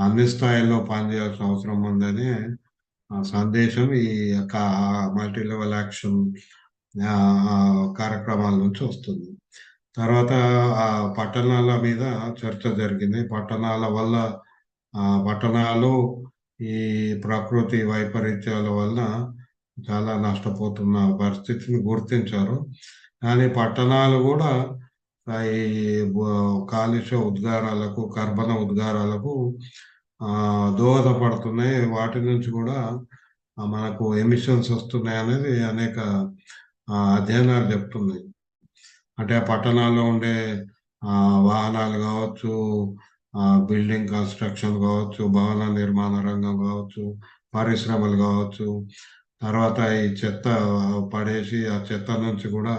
అన్ని స్థాయిల్లో పనిచేయాల్సిన అవసరం ఉందని సందేశం ఈ యొక్క మల్టీ లెవెల్ యాక్షన్ కార్యక్రమాల నుంచి వస్తుంది. తర్వాత ఆ పట్టణాల మీద చర్చ జరిగింది. పట్టణాల వల్ల పట్టణాలు ఈ ప్రకృతి వైపరీత్యాల వలన చాలా నష్టపోతున్న పరిస్థితిని గుర్తించారు. కానీ పట్టణాలు కూడా ఈ కాలుష్య ఉద్గారాలకు, కర్బన ఉద్గారాలకు దోహదపడుతున్నాయి. వాటి నుంచి కూడా మనకు ఎమిషన్స్ వస్తున్నాయి అనేది అనేక అధ్యయనాలు చెప్తున్నాయి. అంటే ఆ పట్టణాల్లో ఉండే వాహనాలు కావచ్చు, బిల్డింగ్ కన్స్ట్రక్షన్ కావచ్చు, భవన నిర్మాణ రంగం కావచ్చు, పరిశ్రమలు కావచ్చు, తర్వాత ఈ చెత్త పడేసి ఆ చెత్త నుంచి కూడా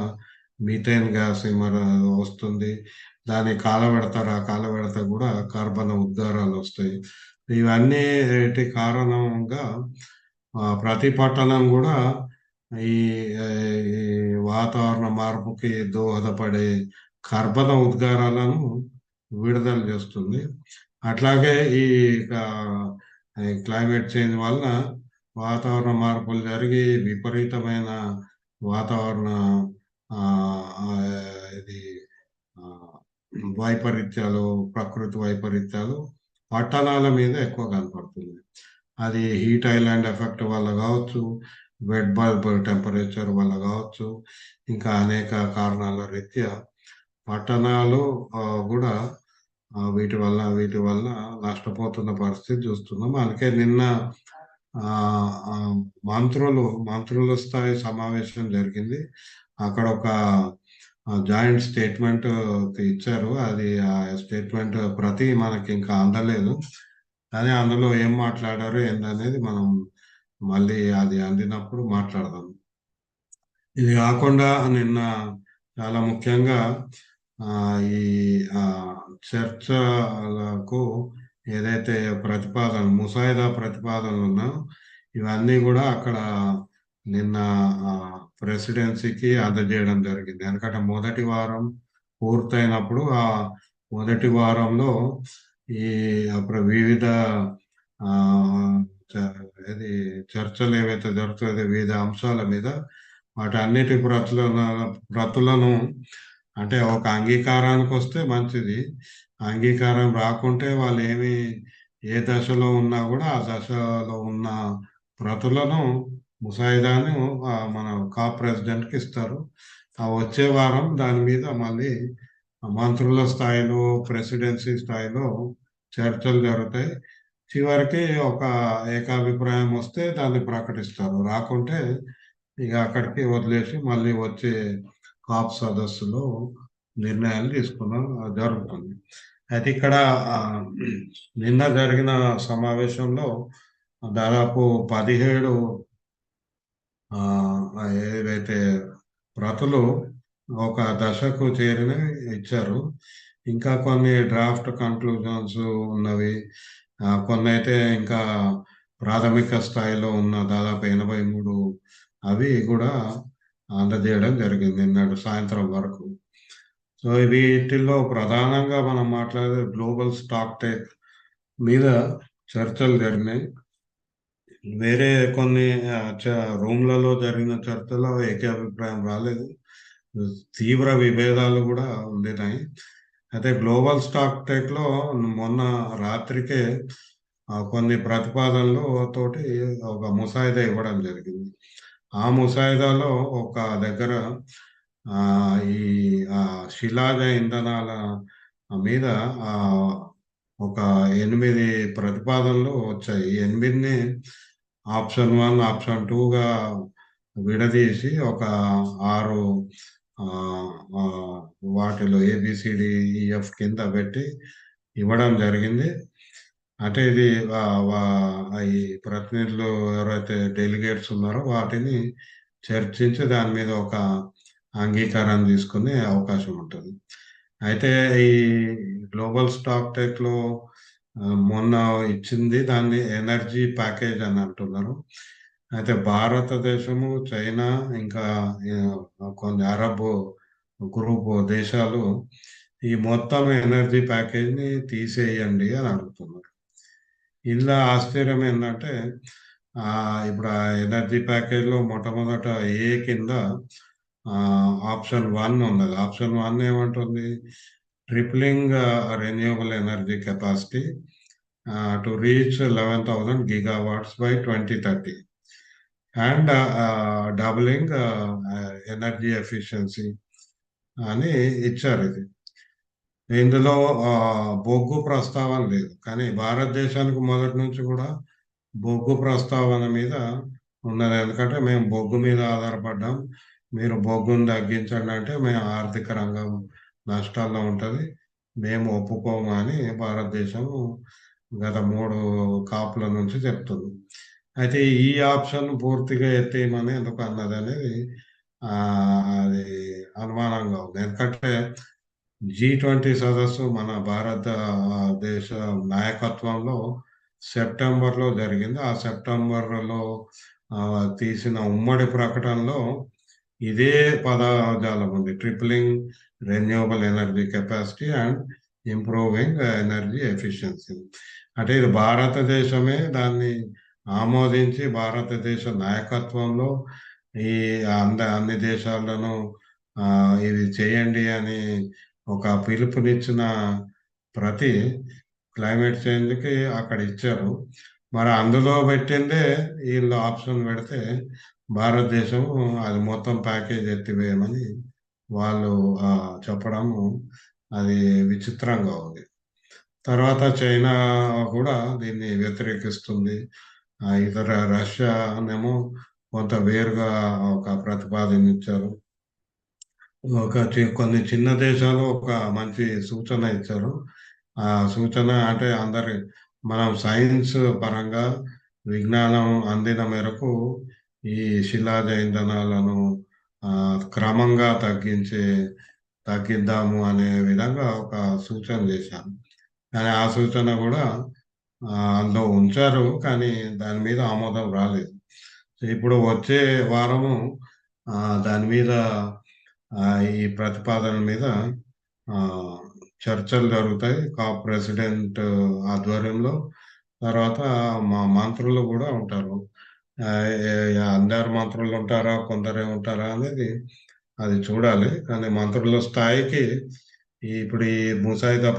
మీథేన్ గ్యాస్ వస్తుంది. దాన్ని కాలబెడతారు. ఆ కాలబెడత కూడా కార్బన్ ఉద్గారాలు వస్తాయి. ఇవన్నీ కారణంగా ప్రతి పట్టణం కూడా ఈ ఈ వాతావరణ మార్పుకి దోహదపడే కర్బన ఉద్గారాలను విడుదల చేస్తుంది. అట్లాగే ఈ క్లైమేట్ చేంజ్ వలన వాతావరణ మార్పులు జరిగి విపరీతమైన వాతావరణ ఇది వైపరీత్యాలు, ప్రకృతి వైపరీత్యాలు పట్టణాల మీద ఎక్కువ కనపడుతుంది. అది హీట్ ఐలాండ్ ఎఫెక్ట్ వల్ల కావచ్చు, వెట్ బల్బ్ టెంపరేచర్ వల్ల కావచ్చు, ఇంకా అనేక కారణాల రీత్యా పట్టణాలు కూడా వీటి వల్ల నష్టపోతున్న పరిస్థితి చూస్తున్నాం. అందుకే నిన్న మంత్రుల స్థాయి సమావేశం జరిగింది. అక్కడ ఒక జాయింట్ స్టేట్మెంట్ ఇచ్చారు. అది ఆ స్టేట్మెంట్ ప్రతి మనకి ఇంకా అందలేదు. కానీ అందులో ఏం మాట్లాడారు ఏందనేది మనం మళ్ళీ అది అందినప్పుడు మాట్లాడదాం. ఇది కాకుండా నిన్న చాలా ముఖ్యంగా ఈ చర్చలకు ఏదైతే ముసాయిదా ప్రతిపాదనలు ఉన్నాయో ఇవన్నీ కూడా అక్కడ నిన్న ప్రెసిడెన్సీకి అందజేయడం జరిగింది. ఎందుకంటే మొదటి వారం పూర్తయినప్పుడు ఆ మొదటి వారంలో ఈ వివిధ ఇది చర్చలు ఏవైతే జరుగుతాయో వివిధ అంశాల మీద వాటన్నిటి ప్రతులను అంటే ఒక అంగీకారానికి వస్తే మంచిది. అంగీకారం రాకుంటే వాళ్ళు ఏ దశలో ఉన్నా కూడా ఆ దశలో ఉన్న ప్రతులను ముసాయిదాను మన ప్రెసిడెంట్కి ఇస్తారు. వచ్చే వారం దాని మీద మళ్ళీ మంత్రుల స్థాయిలో, ప్రెసిడెన్సీ స్థాయిలో చర్చలు జరుగుతాయి. చివరికి ఒక ఏకాభిప్రాయం వస్తే దాన్ని ప్రకటిస్తారు. రాకుంటే ఇక అక్కడికి వదిలేసి మళ్ళీ వచ్చే కాప్ సదస్సులో నిర్ణయాలు తీసుకోవడం జరుగుతుంది. అయితే ఇక్కడ నిన్న జరిగిన సమావేశంలో దాదాపు 17 ఏవైతే ప్రతులు ఒక దశకు చేరిన ఇచ్చారు. ఇంకా కొన్ని డ్రాఫ్ట్ కన్క్లూజన్స్ ఉన్నవి. కొన్ని అయితే ఇంకా ప్రాథమిక స్థాయిలో ఉన్న దాదాపు 83 అవి కూడా అందజేయడం జరిగింది నిన్నటి సాయంత్రం వరకు. సో వీటిల్లో ప్రధానంగా మనం మాట్లాడే గ్లోబల్ స్టాక్ టేక్ మీద చర్చలు జరిగినాయి. వేరే కొన్ని రూమ్లలో జరిగిన చర్చలో ఏకాభిప్రాయం రాలేదు. తీవ్ర విభేదాలు కూడా ఉండినాయి. అయితే గ్లోబల్ స్టాక్ టేక్ లో మొన్న రాత్రికే కొన్ని ప్రతిపాదనలు తోటి ఒక ముసాయిదా ఇవ్వడం జరిగింది. ఆ ముసాయిదాలో ఒక దగ్గర ఈ శిలాజ ఇంధనాల మీద ఒక 8 ప్రతిపాదనలు వచ్చాయి. 8ని ఆప్షన్ 1, ఆప్షన్ 2గా విడదీసి ఒక 6 ఆ, ఆ, వాటిలో ABCDEF కింద పెట్టి ఇవ్వడం జరిగింది. అంటే ఇది ఈ ప్రతినిధులు ఎవరైతే డెలిగేట్స్ ఉన్నారో వాటిని చర్చించి దాని మీద ఒక అంగీకారం తీసుకునే అవకాశం ఉంటుంది. అయితే ఈ గ్లోబల్ స్టాక్ టెక్ లో మొన్న ఇచ్చింది దాన్ని ఎనర్జీ ప్యాకేజ్ అని అంటున్నారు. అయితే భారతదేశము, చైనా, ఇంకా కొన్ని అరబ్ గ్రూప్ దేశాలు ఈ మొత్తం ఎనర్జీ ప్యాకేజ్ని తీసేయండి అని అడుగుతున్నారు. ఇందులో ఆశ్చర్యం ఏంటంటే ఆ, ఇప్పుడు ఆ ఎనర్జీ ప్యాకేజ్లో మొట్టమొదట ఏ కింద ఆప్షన్ 1 ఉన్నది. ఆప్షన్ 1 ఏమంటుంది? Tripling renewable energy capacity to reach 11,000 gigawatts by 2030 and doubling energy efficiency అని ఇచ్చారు. ఇది ఇందులో బొగ్గు ప్రస్తావన లేదు, కానీ భారతదేశానికి మొదటి నుంచి కూడా బొగ్గు ప్రస్తావన మీద ఉన్నది. ఎందుకంటే మేము బొగ్గు మీద ఆధారపడ్డాం, మీరు బొగ్గును తగ్గించండి అంటే మేము ఆర్థిక రంగం నష్టాల్లో ఉంటుంది, మేము ఒప్పుకోము అని భారతదేశం గత 3 కాపుల నుంచి చెప్తుంది. అయితే ఈ ఆప్షన్ పూర్తిగా ఎత్తేయమని ఎందుకు అన్నది అనేది ఆ, అది అనుమానంగా ఉంది. ఎందుకంటే G20 సదస్సు మన భారతదేశ నాయకత్వంలో సెప్టెంబర్లో జరిగింది. ఆ సెప్టెంబర్లో ఆ, తీసిన ఉమ్మడి ప్రకటనలో ఇదే పదజాలం ఉంది: tripling renewable energy capacity and improving energy efficiency. అంటే ఇది భారతదేశమే దాన్ని ఆమోదించి భారతదేశ నాయకత్వంలో ఈ అన్ని దేశాలను ఇది చేయండి అని ఒక పిలుపునిచ్చిన ప్రతి క్లైమేట్ చేంజ్కి అక్కడ ఇచ్చారు. మరి అందులో పెట్టిందే వీళ్ళు ఆప్షన్ పెడితే భారతదేశం అది మొత్తం ప్యాకేజ్ ఎత్తివేయమని వాళ్ళు చెప్పడము అది విచిత్రంగా ఉంది. తర్వాత చైనా కూడా దీన్ని వ్యతిరేకిస్తుంది. ఇతర రష్యానేమో కొంత వేరుగా ఒక ప్రతిపాదన ఇచ్చారు. కొన్ని చిన్న దేశాలు ఒక మంచి సూచన ఇచ్చారు. ఆ సూచన అంటే మనం సైన్స్ పరంగా విజ్ఞానం అందిన మేరకు ఈ శిలాజ ఇంధనాలను ఆ, క్రమంగా తగ్గిద్దాము అనే విధంగా ఒక సూచన చేశారు. కానీ ఆ సూచన కూడా అందులో ఉంచారు, కానీ దాని మీద ఆమోదం రాలేదు. సో ఇప్పుడు వచ్చే వారము ఆ, దాని మీద ఆ, ఈ ప్రతిపాదన మీద ఆ, చర్చలు జరుగుతాయి కాప్ ప్రెసిడెంట్ ఆధ్వర్యంలో. తర్వాత మా మంత్రులు కూడా ఉంటారు. ఆ, అందరు మంత్రులు ఉంటారా, కొందరే ఉంటారా అనేది అది చూడాలి. కానీ మంత్రుల స్థాయికి ఇప్పుడు ఈ ముసాయిదా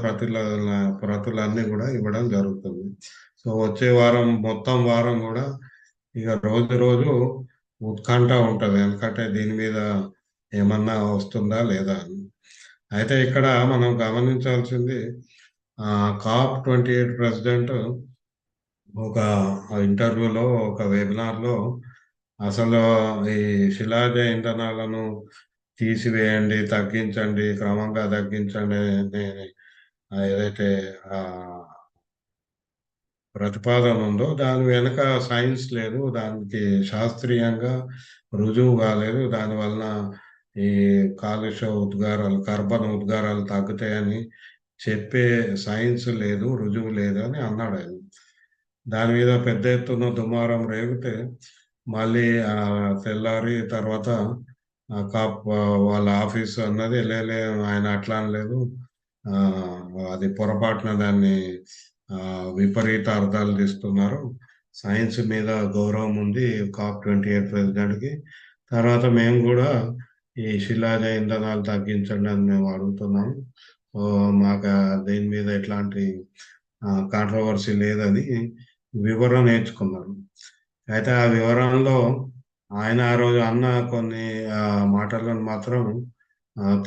ప్రతులన్నీ కూడా ఇవ్వడం జరుగుతుంది. సో వచ్చే వారం మొత్తం వారం కూడా ఇక రోజు రోజు ఉత్కంఠ ఉంటుంది, ఎందుకంటే దీని మీద ఏమన్నా వస్తుందా లేదా అని. అయితే ఇక్కడ మనం గమనించాల్సింది COP28 ప్రెసిడెంట్ ఒక ఇంటర్వ్యూలో, ఒక వెబినార్లో అసలు ఈ శిలాజ ఇంధనాలను తీసివేయండి, తగ్గించండి, క్రమంగా తగ్గించండి అని ఏదైతే ఆ ప్రతిపాదన ఉందో దాని వెనుక సైన్స్ లేదు, దానికి శాస్త్రీయంగా రుజువు కాలేదు, దానివలన ఈ కాలుష్య ఉద్గారాలు, కార్బన్ ఉద్గారాలు తగ్గుతాయని చెప్పే సైన్స్ లేదు, రుజువు లేదు అని అన్నాడు ఆయన. దాని మీద పెద్ద ఎత్తున దుమారం రేగితే మళ్ళీ తెల్లారి తర్వాత కాప్ వాళ్ళ ఆఫీస్ అన్నది లేలే, ఆయన అట్లా అనలేదు, ఆ, అది పొరపాటున దాన్ని విపరీత అర్థాలు తీస్తున్నారు, సైన్స్ మీద గౌరవం ఉంది COP28 ప్రెసిడెంట్కి. తర్వాత మేము కూడా ఈ శిలాజ ఇంధనాలు తగ్గించండి అని మేము అడుగుతున్నాము. సో మాకు దీని మీద ఎట్లాంటి కాంట్రవర్సీ లేదని వివరణ నేర్చుకున్నారు. అయితే ఆ వివరణలో ఆయన ఆ రోజు అన్న కొన్ని మాటలను మాత్రం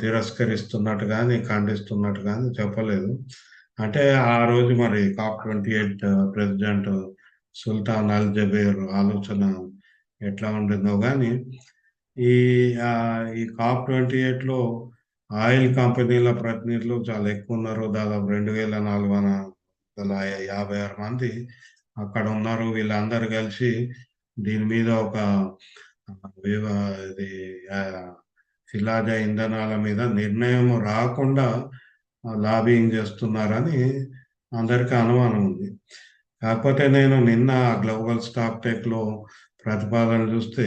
తిరస్కరిస్తున్నట్టు కానీ ఖండిస్తున్నట్టు కానీ చెప్పలేదు. అంటే ఆ రోజు మరి COP28 ప్రెసిడెంట్ సుల్తాన్ అల్ జబీర్ ఆలోచన ఎట్లా ఉంటుందో కానీ ఈ ఈ COP28లో ఆయిల్ కంపెనీల ప్రతినిధులు చాలా ఎక్కువ ఉన్నారు. దాదాపు 2456 మంది అక్కడ ఉన్నారు. వీళ్ళందరూ కలిసి దీని మీద ఒక ఇది ఆ, శిలాజ ఇంధనాల మీద నిర్ణయం రాకుండా లాబింగ్ చేస్తున్నారని అందరికీ అనుమానం ఉంది. కాకపోతే నేను నిన్న గ్లోబల్ స్టాక్ టెక్లో ప్రతిపాదన చూస్తే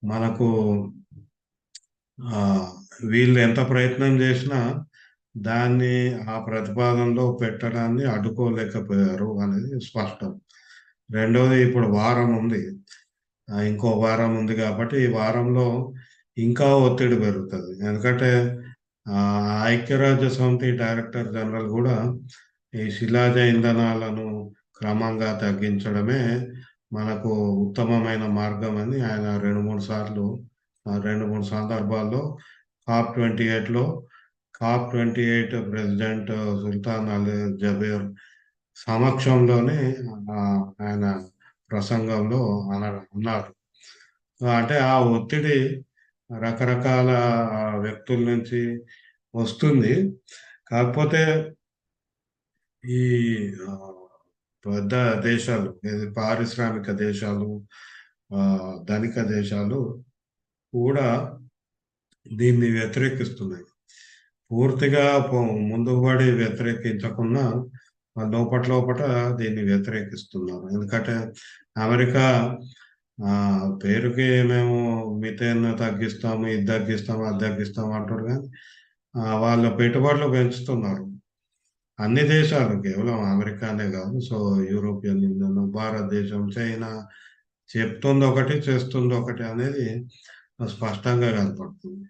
మనకు ఆ, వీళ్ళు ఎంత ప్రయత్నం చేసినా దాన్ని ఆ ప్రతిపాదనలో పెట్టడాన్ని అడ్డుకోలేకపోయారు అనేది స్పష్టం. రెండవది, ఇప్పుడు వారం ఉంది, ఇంకో వారం ఉంది కాబట్టి ఈ వారంలో ఇంకా ఒత్తిడి పెరుగుతుంది. ఎందుకంటే ఆ, ఐక్యరాజ్య సమితి డైరెక్టర్ జనరల్ కూడా ఈ శిలాజ ఇంధనాలను క్రమంగా తగ్గించడమే మనకు ఉత్తమమైన మార్గం అని ఆయన రెండు మూడు సందర్భాల్లో COP28లో COP28 ప్రెసిడెంట్ సుల్తాన్ అల్ జబీర్ సమక్షంలోనే ఆ, ఆయన ప్రసంగంలో అన్నారు. అంటే ఆ ఒత్తిడి రకరకాల వ్యక్తుల నుంచి వస్తుంది. కాకపోతే ఈ ఆ, పెద్ద దేశాలు, పారిశ్రామిక దేశాలు, ఆ, ధనిక దేశాలు కూడా దీన్ని వ్యతిరేకిస్తున్నాయి. పూర్తిగా ముందుకు పడి వ్యతిరేకించకుండా లోపట లోపట దీన్ని వ్యతిరేకిస్తున్నారు. ఎందుకంటే అమెరికా ఆ, పేరుకి మేము మిథేన్ తగ్గిస్తాము, ఇది తగ్గిస్తాము, అది తగ్గిస్తాము అంటారు కానీ వాళ్ళ పెట్టుబడులు పెంచుతున్నారు. అన్ని దేశాలు, కేవలం అమెరికానే కాదు. సో యూరోపియన్ యూనియన్, భారతదేశం, చైనా చెప్తుంది ఒకటి, చేస్తుంది ఒకటి అనేది స్పష్టంగా కనపడుతుంది.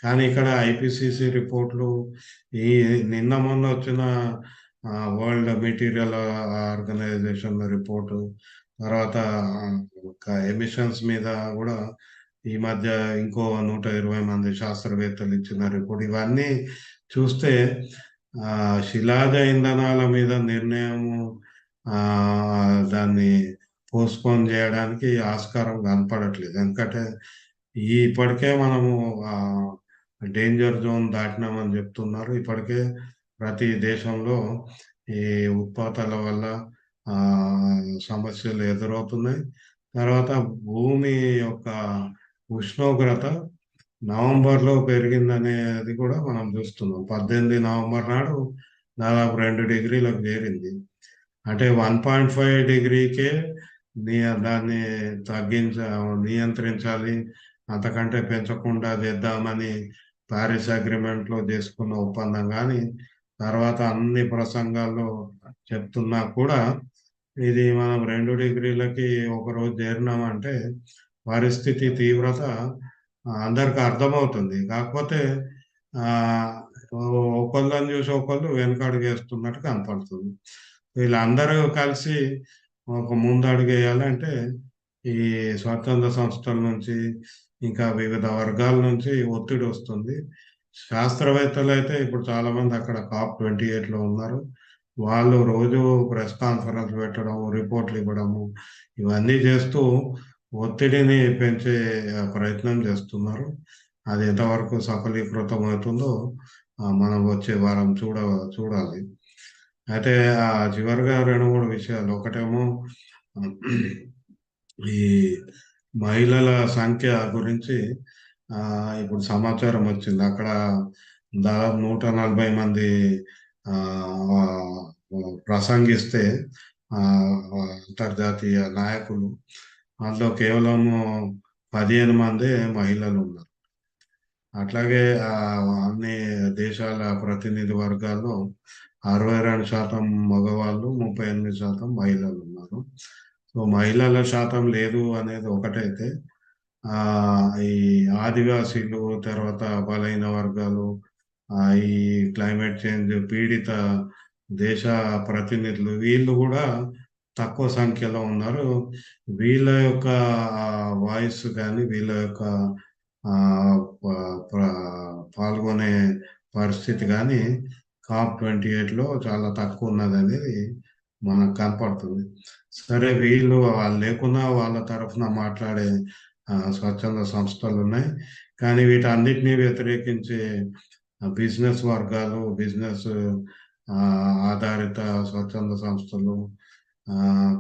కానీ ఇక్కడ ఐపీసీసీ రిపోర్ట్లు, ఈ నిన్న మొన్న వచ్చిన వరల్డ్ మెటీరియల్ ఆర్గనైజేషన్ రిపోర్టు, తర్వాత ఎమిషన్స్ మీద కూడా ఈ మధ్య ఇంకో 120 మంది శాస్త్రవేత్తలు ఇచ్చిన రిపోర్ట్, ఇవన్నీ చూస్తే శిలాజ ఇంధనాల మీద నిర్ణయము ఆ, దాన్ని పోస్ట్పోన్ చేయడానికి ఆస్కారం కనపడట్లేదు. ఎందుకంటే ఇప్పటికే మనము డేంజర్ జోన్ దాటినామని చెప్తున్నారు. ఇప్పటికే ప్రతి దేశంలో ఈ ఉత్పాతాల వల్ల ఆ, సమస్యలు ఎదురవుతున్నాయి. తర్వాత భూమి యొక్క ఉష్ణోగ్రత నవంబర్లో పెరిగిందనేది కూడా మనం చూస్తున్నాం. 18 నవంబర్ నాడు దాదాపు 2 డిగ్రీలకు చేరింది. అంటే 1.5 డిగ్రీకే దాన్ని నియంత్రించాలి, అంతకంటే పెంచకుండా చేద్దామని ప్యారిస్ అగ్రిమెంట్లో చేసుకున్న ఒప్పందం. కానీ తర్వాత అన్ని ప్రసంగాల్లో చెప్తున్నా కూడా ఇది మనం 2 డిగ్రీలకి ఒకరోజు చేరినామంటే పరిస్థితి తీవ్రత అందరికి అర్థమవుతుంది. కాకపోతే ఆ ఒకళ్ళని చూసి ఒకళ్ళు వెనకడుగు వేస్తున్నట్టు కనపడుతుంది. వీళ్ళందరూ కలిసి ఒక ముందడుగు వేయాలంటే ఈ స్వచ్ఛంద సంస్థల నుంచి, ఇంకా వివిధ వర్గాల నుంచి ఒత్తిడి వస్తుంది. శాస్త్రవేత్తలు అయితే ఇప్పుడు చాలా మంది అక్కడ COP28లో ఉన్నారు. వాళ్ళు రోజు ప్రెస్ కాన్ఫరెన్స్ పెట్టడం, రిపోర్ట్లు ఇవ్వడము, ఇవన్నీ చేస్తూ ఒత్తిడిని పెంచే ప్రయత్నం చేస్తున్నారు. అది ఎంతవరకు సఫలీకృతం అవుతుందో మనం వచ్చే వారం చూడాలి. అయితే చివరిగా 2-3 విషయాలు. ఒకటేమో ఈ మహిళల సంఖ్య గురించి ఇప్పుడు సమాచారం వచ్చింది. అక్కడ దాదాపు 140 మంది ఆ, ఆ, ప్రసంగిస్తే అంతర్జాతీయ నాయకులు, అందులో కేవలం 15 మందే మహిళలు ఉన్నారు. అట్లాగే అన్ని దేశాల ప్రతినిధి వర్గాల్లో 62% మగవాళ్ళు, 38% మహిళలు ఉన్నారు. సో మహిళల శాతం లేదు అనేది ఒకటైతే, ఆ ఈ ఆదివాసీలు, తర్వాత బలైన వర్గాలు, ఈ క్లైమేట్ చేంజ్ పీడిత దేశ ప్రతినిధులు, వీళ్ళు కూడా తక్కువ సంఖ్యలో ఉన్నారు. వీళ్ళ యొక్క వాయిస్ కానీ, వీళ్ళ యొక్క ఆ, పాల్గొనే పరిస్థితి కానీ COP28లో చాలా తక్కువ ఉన్నది అనేది మనకు కనపడుతుంది. సరే వీళ్ళు వాళ్ళు లేకున్నా వాళ్ళ తరఫున మాట్లాడే స్వచ్ఛంద సంస్థలు ఉన్నాయి. కానీ వీటన్నిటిని వ్యతిరేకించే బిజినెస్ వర్గాలు, బిజినెస్ ఆధారిత స్వచ్ఛంద సంస్థలు,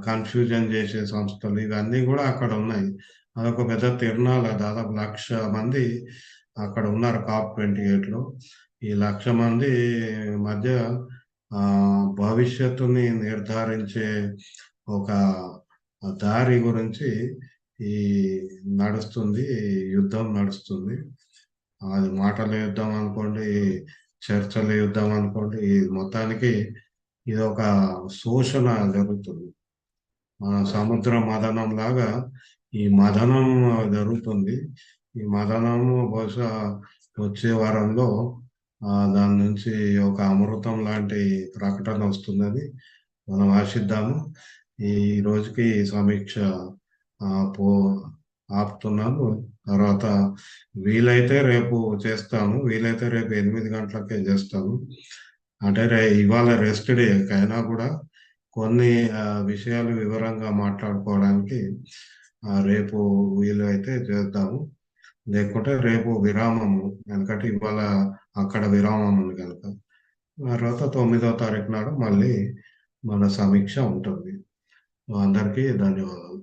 కన్ఫ్యూజన్ చేసే సంస్థలు ఇవన్నీ కూడా అక్కడ ఉన్నాయి. అదొక పెద్ద తిరణాల దాదాపు 1,00,000 మంది అక్కడ ఉన్నారు COP28లో. ఈ 1,00,000 మంది మధ్య భవిష్యత్తుని నిర్ధారించే ఒక దారి గురించి ఈ నడుస్తుంది, ఈ యుద్ధం నడుస్తుంది. అది మాటల యుద్ధం అనుకోండి, చర్చల యుద్ధం అనుకోండి, ఈ మొత్తానికి ఇది ఒక శోషణ జరుగుతుంది. సముద్ర మథనం లాగా ఈ మథనం జరుగుతుంది. ఈ మథనము బహుశా వచ్చే వారంలో దాని నుంచి ఒక అమృతం లాంటి ప్రకటన వస్తుందని మనం ఆశిద్దాము. ఈ రోజుకి సమీక్ష పో ఆపుతున్నాము. తర్వాత వీలైతే రేపు చేస్తాము. వీలైతే రేపు 8 గంటలకే చేస్తాము. అంటే ఇవాళ రెస్ట్ డే అయినా కూడా కొన్ని విషయాలు వివరంగా మాట్లాడుకోవడానికి రేపు వీలైతే చేద్దాము. లేకుంటే రేపు విరామము, ఎందుకంటే ఇవాళ అక్కడ విరామం ఉంది కనుక. తర్వాత 9వ తారీఖు నాడు మళ్ళీ మన సమీక్ష ఉంటుంది. అందరికీ ధన్యవాదాలు.